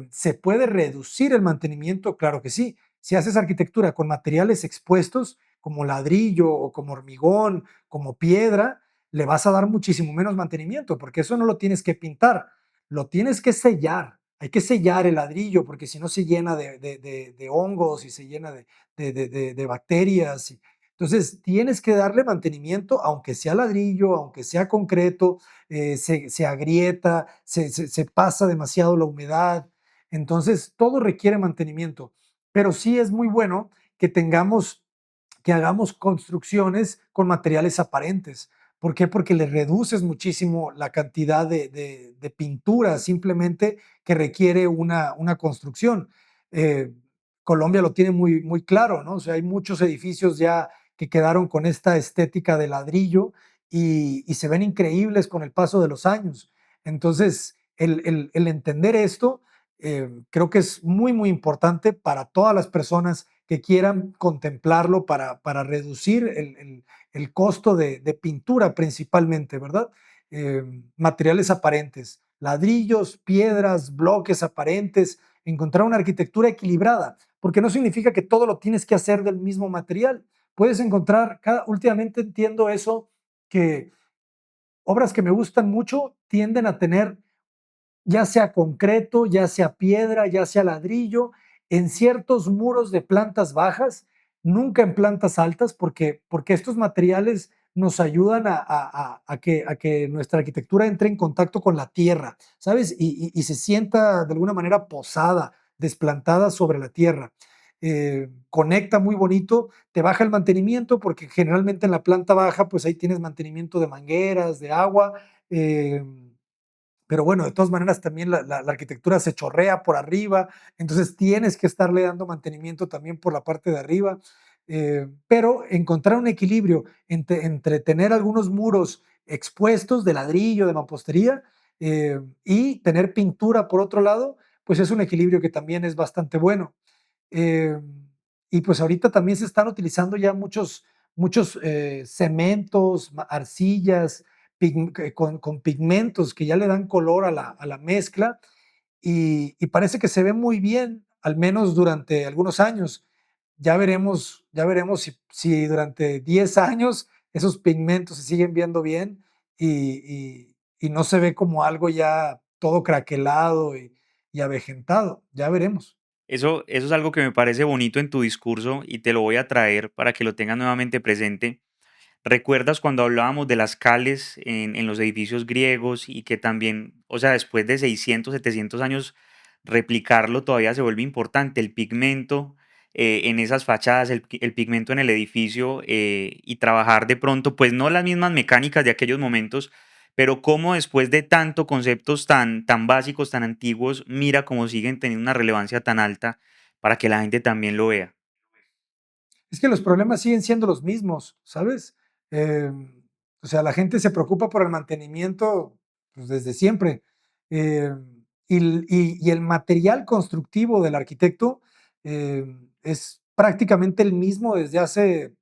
¿Se puede reducir el mantenimiento? Claro que sí. Si haces arquitectura con materiales expuestos, como ladrillo o como hormigón, como piedra, le vas a dar muchísimo menos mantenimiento, porque eso no lo tienes que pintar, lo tienes que sellar. Hay que sellar el ladrillo, porque si no se llena de hongos y se llena de bacterias. Entonces, tienes que darle mantenimiento, aunque sea ladrillo, aunque sea concreto, se agrieta, se pasa demasiado la humedad. Entonces, todo requiere mantenimiento. Pero sí es muy bueno que tengamos, que hagamos construcciones con materiales aparentes. ¿Por qué? Porque le reduces muchísimo la cantidad de pintura simplemente que requiere una construcción. Eh, Colombia lo tiene muy, muy claro, ¿no? O sea, hay muchos edificios ya que quedaron con esta estética de ladrillo y se ven increíbles con el paso de los años. Entonces, el entender esto creo que es muy, muy importante para todas las personas que quieran contemplarlo para reducir el costo de pintura principalmente, ¿verdad? Eh, Materiales aparentes, ladrillos, piedras, bloques aparentes, encontrar una arquitectura equilibrada, porque no significa que todo lo tienes que hacer del mismo material. Puedes encontrar, últimamente entiendo eso, que obras que me gustan mucho tienden a tener ya sea concreto, ya sea piedra, ya sea ladrillo, en ciertos muros de plantas bajas, nunca en plantas altas, porque estos materiales nos ayudan a que nuestra arquitectura entre en contacto con la tierra, ¿sabes? Y se sienta de alguna manera posada, desplantada sobre la tierra. Conecta muy bonito, te baja el mantenimiento, porque generalmente en la planta baja, pues ahí tienes mantenimiento de mangueras, de agua. eh, pero bueno, de todas maneras también la arquitectura se chorrea por arriba, entonces tienes que estarle dando mantenimiento también por la parte de arriba. Pero encontrar un equilibrio entre tener algunos muros expuestos de ladrillo, de mampostería, y tener pintura por otro lado, pues es un equilibrio que también es bastante bueno. Eh, y pues ahorita también se están utilizando ya muchos cementos, arcillas, con pigmentos que ya le dan color a la mezcla y parece que se ve muy bien, al menos durante algunos años. Ya veremos si durante 10 años esos pigmentos se siguen viendo bien y no se ve como algo ya todo craquelado y avejentado. Ya veremos. Eso es algo que me parece bonito en tu discurso y te lo voy a traer para que lo tengas nuevamente presente. ¿Recuerdas cuando hablábamos de las cales en los edificios griegos y que también, o sea, después de 600, 700 años, replicarlo todavía se vuelve importante? El pigmento en esas fachadas, el pigmento en el edificio y trabajar de pronto, pues no las mismas mecánicas de aquellos momentos, pero cómo después de tanto conceptos tan básicos, tan antiguos, mira cómo siguen teniendo una relevancia tan alta. para que la gente también lo vea. Es que los problemas siguen siendo los mismos, ¿sabes? O sea, la gente se preocupa por el mantenimiento, pues, desde siempre. Y el material constructivo del arquitecto, es prácticamente el mismo desde hace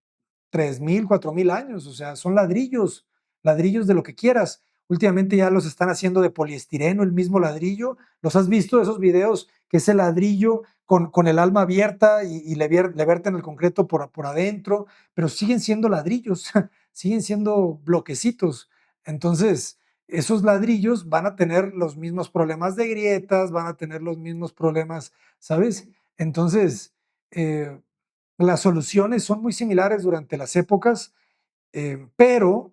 3000, 4000 años, o sea, son ladrillos, ladrillos de lo que quieras. Últimamente ya los están haciendo de poliestireno, el mismo ladrillo. ¿Los has visto esos videos que es el ladrillo con el alma abierta y le verten el concreto por adentro? Pero siguen siendo ladrillos, siguen siendo bloquecitos. Entonces, esos ladrillos van a tener los mismos problemas de grietas, van a tener los mismos problemas, ¿sabes? Entonces, eh, las soluciones son muy similares durante las épocas, pero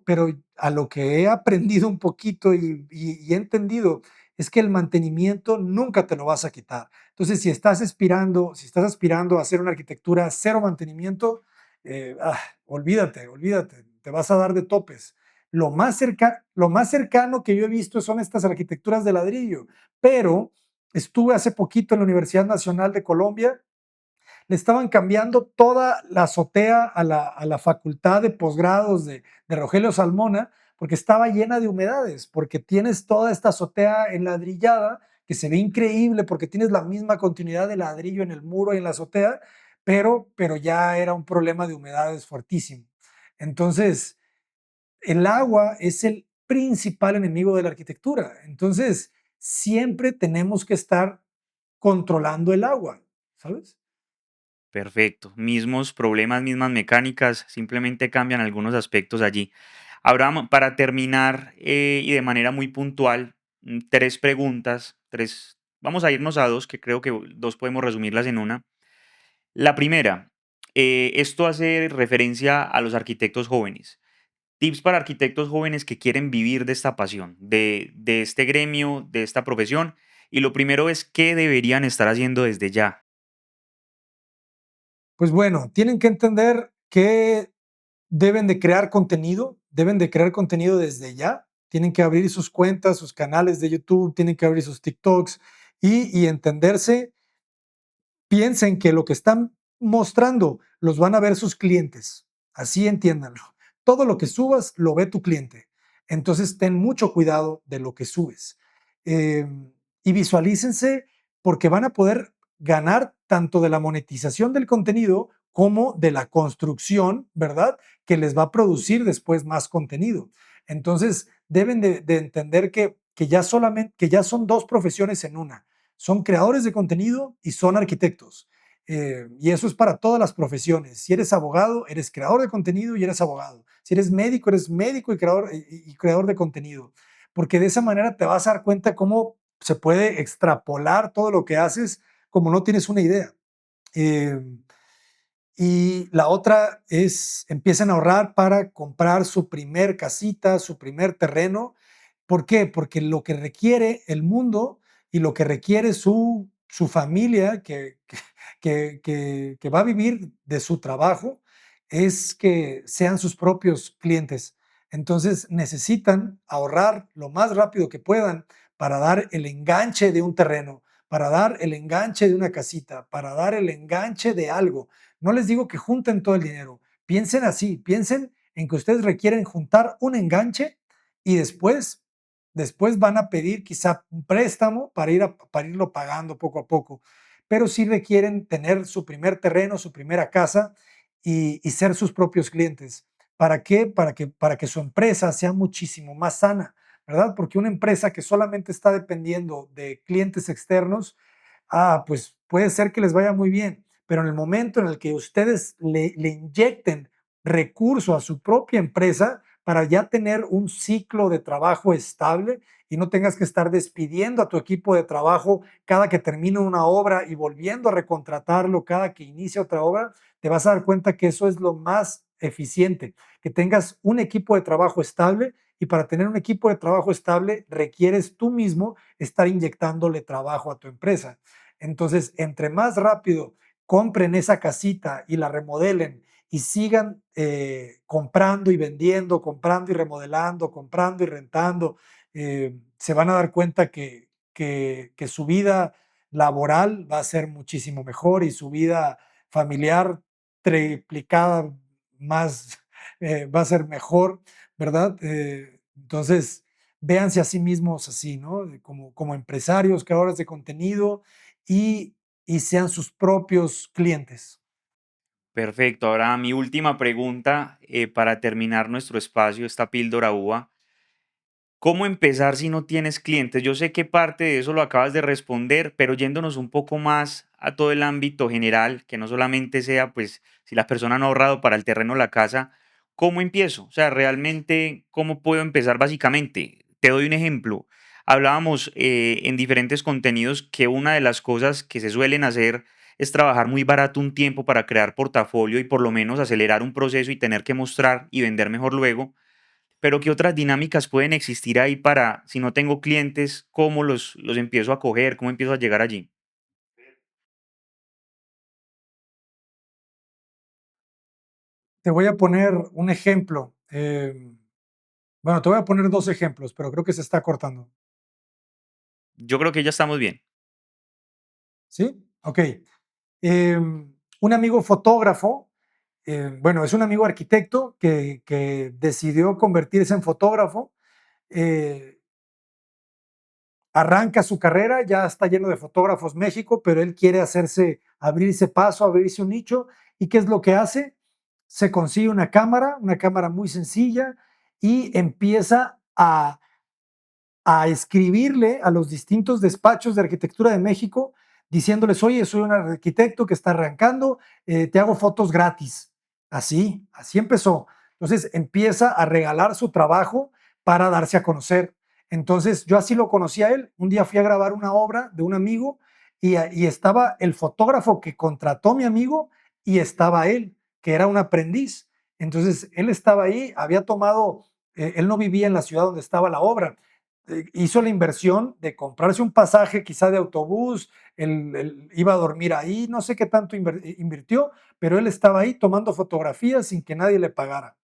a lo que he aprendido un poquito y he entendido es que el mantenimiento nunca te lo vas a quitar. Entonces, si estás aspirando a hacer una arquitectura cero mantenimiento, olvídate, olvídate, te vas a dar de topes. Lo más cercano que yo he visto son estas arquitecturas de ladrillo, pero estuve hace poquito en la Universidad Nacional de Colombia. Le estaban cambiando toda la azotea a la facultad de posgrados de Rogelio Salmona, porque estaba llena de humedades, porque tienes toda esta azotea enladrillada, que se ve increíble porque tienes la misma continuidad de ladrillo en el muro y en la azotea, pero ya era un problema de humedades fuertísimo. Entonces, el agua es el principal enemigo de la arquitectura. Entonces, siempre tenemos que estar controlando el agua, ¿sabes? Perfecto. Mismos problemas, mismas mecánicas, simplemente cambian algunos aspectos allí. Abraham, para terminar y de manera muy puntual, tres preguntas, tres, vamos a irnos a dos, que creo que dos podemos resumirlas en una. La primera, esto hace referencia a los arquitectos jóvenes. Tips para arquitectos jóvenes que quieren vivir de esta pasión, de este gremio, de esta profesión. Y lo primero es qué deberían estar haciendo desde ya. Pues bueno, tienen que entender que deben de crear contenido desde ya, tienen que abrir sus cuentas, sus canales de YouTube, tienen que abrir sus TikToks y entenderse. Piensen que lo que están mostrando los van a ver sus clientes, así entiéndanlo. Todo lo que subas lo ve tu cliente. Entonces, ten mucho cuidado de lo que subes. Y visualícense porque van a poder ganar tanto de la monetización del contenido como de la construcción, ¿verdad? Que les va a producir después más contenido. Entonces, deben de entender que ya son dos profesiones en una. Son creadores de contenido y son arquitectos. Y eso es para todas las profesiones. Si eres abogado, eres creador de contenido y eres abogado. Si eres médico y creador de contenido. Porque de esa manera te vas a dar cuenta cómo se puede extrapolar todo lo que haces como no tienes una idea. Eh, y la otra es, empiecen a ahorrar para comprar su primer casita, su primer terreno. ¿Por qué? Porque lo que requiere el mundo y lo que requiere su familia que va a vivir de su trabajo es que sean sus propios clientes. Entonces necesitan ahorrar lo más rápido que puedan para dar el enganche de un terreno, para dar el enganche de una casita, para dar el enganche de algo. No les digo que junten todo el dinero. Piensen así, piensen en que ustedes requieren juntar un enganche y después van a pedir quizá un préstamo para irlo pagando poco a poco. Pero sí requieren tener su primer terreno, su primera casa y ser sus propios clientes. ¿Para qué? Para que su empresa sea muchísimo más sana, ¿verdad? Porque una empresa que solamente está dependiendo de clientes externos, pues puede ser que les vaya muy bien, pero en el momento en el que ustedes le inyecten recurso a su propia empresa para ya tener un ciclo de trabajo estable y no tengas que estar despidiendo a tu equipo de trabajo cada que termina una obra y volviendo a recontratarlo cada que inicia otra obra, te vas a dar cuenta que eso es lo más eficiente, que tengas un equipo de trabajo estable y para tener un equipo de trabajo estable requieres tú mismo estar inyectándole trabajo a tu empresa. Entonces, entre más rápido compren esa casita y la remodelen y sigan comprando y vendiendo, comprando y remodelando, comprando y rentando, se van a dar cuenta que su vida laboral va a ser muchísimo mejor y su vida familiar triplicada más, va a ser mejor, ¿verdad? Entonces, véanse a sí mismos así, ¿no? Como empresarios, creadores de contenido y, y sean sus propios clientes. Perfecto. Ahora mi última pregunta para terminar nuestro espacio, esta píldora uva. ¿Cómo empezar si no tienes clientes? Yo sé que parte de eso lo acabas de responder, pero yéndonos un poco más a todo el ámbito general, que no solamente sea, pues, si la persona no ha ahorrado para el terreno o la casa, ¿cómo empiezo? O sea, realmente, ¿cómo puedo empezar básicamente? Te doy un ejemplo. Hablábamos en diferentes contenidos que una de las cosas que se suelen hacer es trabajar muy barato un tiempo para crear portafolio y por lo menos acelerar un proceso y tener que mostrar y vender mejor luego, pero ¿qué otras dinámicas pueden existir ahí para, si no tengo clientes, cómo los empiezo a coger, cómo empiezo a llegar allí? Te voy a poner un ejemplo. Bueno, te voy a poner dos ejemplos, pero creo que se está cortando. Yo creo que ya estamos bien. ¿Sí? Ok. Un amigo fotógrafo, bueno, es un amigo arquitecto que decidió convertirse en fotógrafo. eh, Arranca su carrera, ya está lleno de fotógrafos México, pero él quiere abrirse paso, abrirse un nicho. ¿Y qué es lo que hace? Se consigue una cámara muy sencilla y empieza a escribirle a los distintos despachos de arquitectura de México diciéndoles, oye, soy un arquitecto que está arrancando, te hago fotos gratis. Así empezó. Entonces empieza a regalar su trabajo para darse a conocer. Entonces yo así lo conocí a él. Un día fui a grabar una obra de un amigo y estaba el fotógrafo que contrató mi amigo y estaba él, que era un aprendiz. Entonces él estaba ahí, había tomado, él no vivía en la ciudad donde estaba la obra, hizo la inversión de comprarse un pasaje quizá de autobús, iba a dormir ahí, no sé qué tanto invirtió, pero él estaba ahí tomando fotografías sin que nadie le pagara.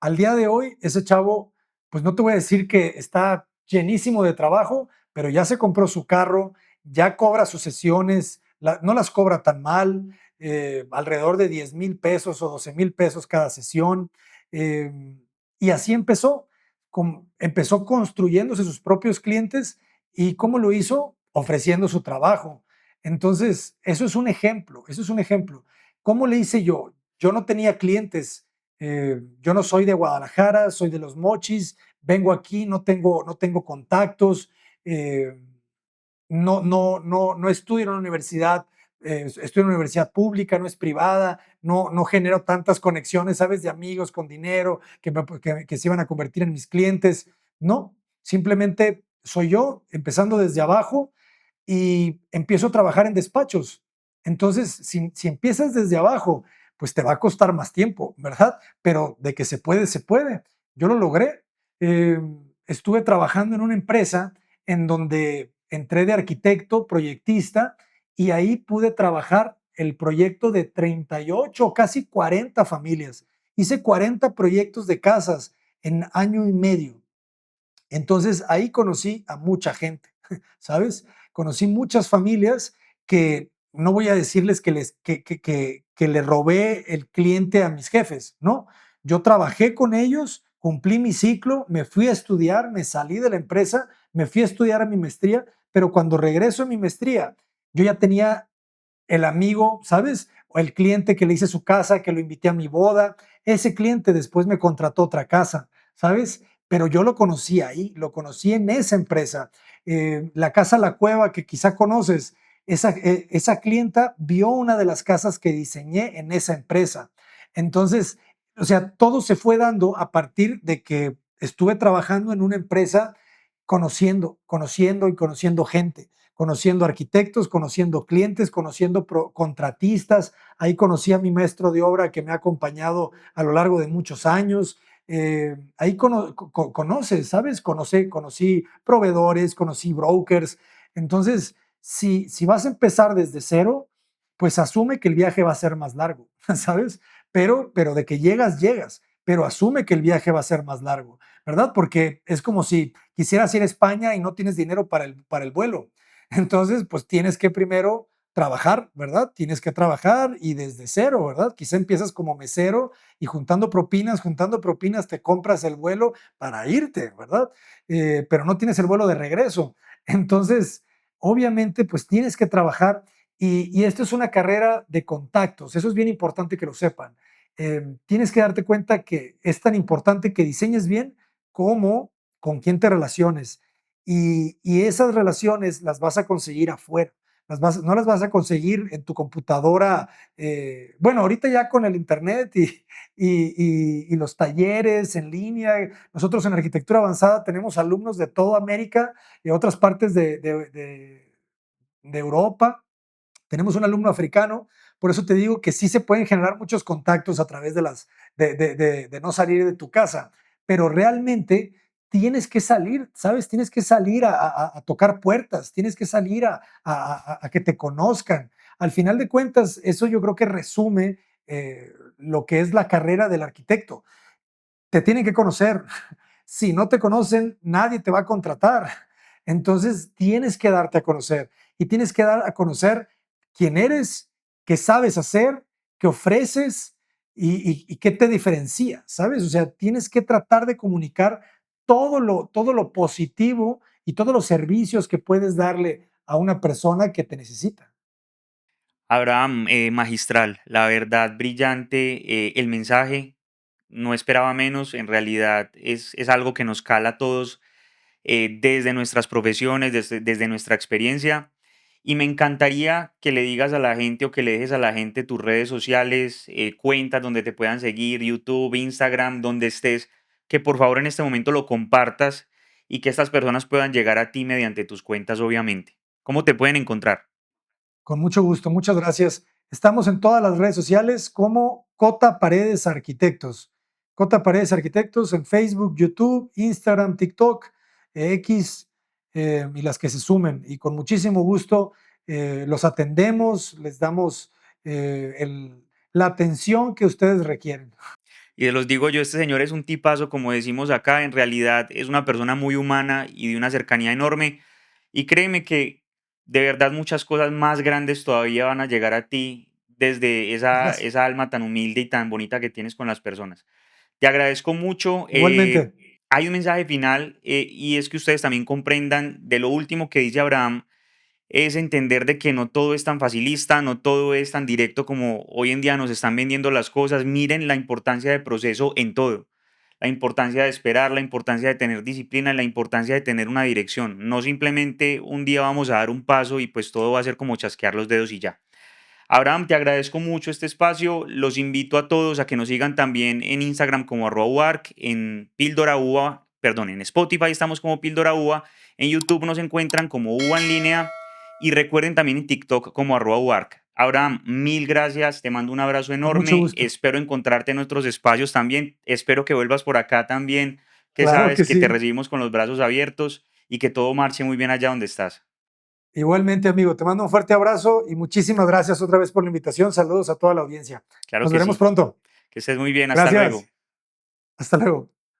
Al día de hoy, ese chavo, pues no te voy a decir que está llenísimo de trabajo, pero ya se compró su carro, ya cobra sus sesiones, no las cobra tan mal, alrededor de 10,000 pesos o 12,000 pesos cada sesión. eh, y así empezó, empezó construyéndose sus propios clientes y cómo lo hizo ofreciendo su trabajo. Entonces, eso es un ejemplo, eso es un ejemplo. ¿Cómo le hice yo? Yo no tenía clientes, yo no soy de Guadalajara, soy de Los Mochis, vengo aquí, no tengo contactos, no estudio en una universidad, estudio en una universidad pública, no es privada, no genero tantas conexiones, ¿sabes? De amigos con dinero que se iban a convertir en mis clientes. No, simplemente soy yo, empezando desde abajo y empiezo a trabajar en despachos. Entonces, si empiezas desde abajo, pues te va a costar más tiempo, ¿verdad? Pero de que se puede, se puede. Yo lo logré. Eh, Estuve trabajando en una empresa en donde entré de arquitecto, proyectista, y ahí pude trabajar el proyecto de 38, casi 40 familias. Hice 40 proyectos de casas en año y medio. Entonces ahí conocí a mucha gente, ¿sabes? Conocí muchas familias que no voy a decirles que le robé el cliente a mis jefes, ¿no? Yo trabajé con ellos, cumplí mi ciclo, me fui a estudiar, me salí de la empresa, me fui a estudiar a mi maestría, pero cuando regreso a mi maestría, yo ya tenía el amigo, ¿sabes? O el cliente que le hice su casa, que lo invité a mi boda. Ese cliente después me contrató otra casa, ¿sabes? Pero yo lo conocí ahí, lo conocí en esa empresa. La casa La Cueva, que quizá conoces, esa clienta vio una de las casas que diseñé en esa empresa. Entonces, o sea, todo se fue dando a partir de que estuve trabajando en una empresa conociendo y conociendo gente, conociendo arquitectos, conociendo clientes, conociendo contratistas. Ahí conocí a mi maestro de obra que me ha acompañado a lo largo de muchos años. Ahí conoces, ¿sabes? Conocí proveedores, conocí brokers. Entonces, si vas a empezar desde cero, pues asume que el viaje va a ser más largo, ¿sabes? Pero de que llegas, llegas, pero asume que el viaje va a ser más largo, ¿verdad? Porque es como si quisieras ir a España y no tienes dinero para el vuelo. Entonces, pues tienes que primero trabajar, ¿verdad? Tienes que trabajar y desde cero, ¿verdad? Quizá empiezas como mesero y juntando propinas, te compras el vuelo para irte, ¿verdad? Pero no tienes el vuelo de regreso. Entonces, obviamente, pues tienes que trabajar y esto es una carrera de contactos. Eso es bien importante que lo sepan. Tienes que darte cuenta que es tan importante que diseñes bien como con quién te relaciones. Y esas relaciones las vas a conseguir afuera. No las vas a conseguir en tu computadora. Bueno, ahorita ya con el internet y los talleres en línea. Nosotros en arquitectura avanzada tenemos alumnos de toda América y otras partes de Europa. Tenemos un alumno africano, por eso te digo que sí se pueden generar muchos contactos a través de no salir de tu casa, pero realmente tienes que salir, ¿sabes? Tienes que salir a tocar puertas, tienes que salir a que te conozcan. Al final de cuentas, eso yo creo que resume lo que es la carrera del arquitecto. Te tienen que conocer. Si no te conocen, nadie te va a contratar. Entonces, tienes que darte a conocer y tienes que dar a conocer quién eres, qué sabes hacer, qué ofreces y qué te diferencia, ¿sabes? O sea, tienes que tratar de comunicar todo lo positivo y todos los servicios que puedes darle a una persona que te necesita. Abraham, magistral, la verdad, brillante, el mensaje, no esperaba menos, en realidad es algo que nos cala a todos desde nuestras profesiones, desde nuestra experiencia. Y me encantaría que le digas a la gente o que le dejes a la gente tus redes sociales, cuentas donde te puedan seguir, YouTube, Instagram, donde estés, que por favor en este momento lo compartas y que estas personas puedan llegar a ti mediante tus cuentas, obviamente. ¿Cómo te pueden encontrar? Con mucho gusto, muchas gracias. Estamos en todas las redes sociales como Cota Paredes Arquitectos. Cota Paredes Arquitectos en Facebook, YouTube, Instagram, TikTok, X y las que se sumen. Y con muchísimo gusto los atendemos, les damos la atención que ustedes requieren. Y se los digo yo, este señor es un tipazo, como decimos acá, en realidad es una persona muy humana y de una cercanía enorme. Y créeme que de verdad muchas cosas más grandes todavía van a llegar a ti desde Gracias. esa alma tan humilde y tan bonita que tienes con las personas. Te agradezco mucho. Igualmente, Hay un mensaje final y es que ustedes también comprendan de lo último que dice Abraham es entender de que no todo es tan facilista, no todo es tan directo como hoy en día nos están vendiendo las cosas. Miren la importancia del proceso en todo, la importancia de esperar, la importancia de tener disciplina, la importancia de tener una dirección. No simplemente un día vamos a dar un paso y pues todo va a ser como chasquear los dedos y ya. Abraham, te agradezco mucho este espacio. Los invito a todos a que nos sigan también en Instagram como @wark, en Píldora Uva, perdón, en Spotify estamos como Píldora Uva, en YouTube nos encuentran como Uva en línea y recuerden también en TikTok como @wark. Abraham, mil gracias, te mando un abrazo con mucho enorme, gusto. espero encontrarte en otros espacios también, espero que vuelvas por acá también, que Claro sabes que que te sí. recibimos con los brazos abiertos y que todo marche muy bien allá donde estás. Igualmente, amigo, te mando un fuerte abrazo y muchísimas gracias otra vez por la invitación. Saludos a toda la audiencia. Claro Nos que veremos sí, pronto. que estés muy bien, hasta Gracias. luego. Hasta luego.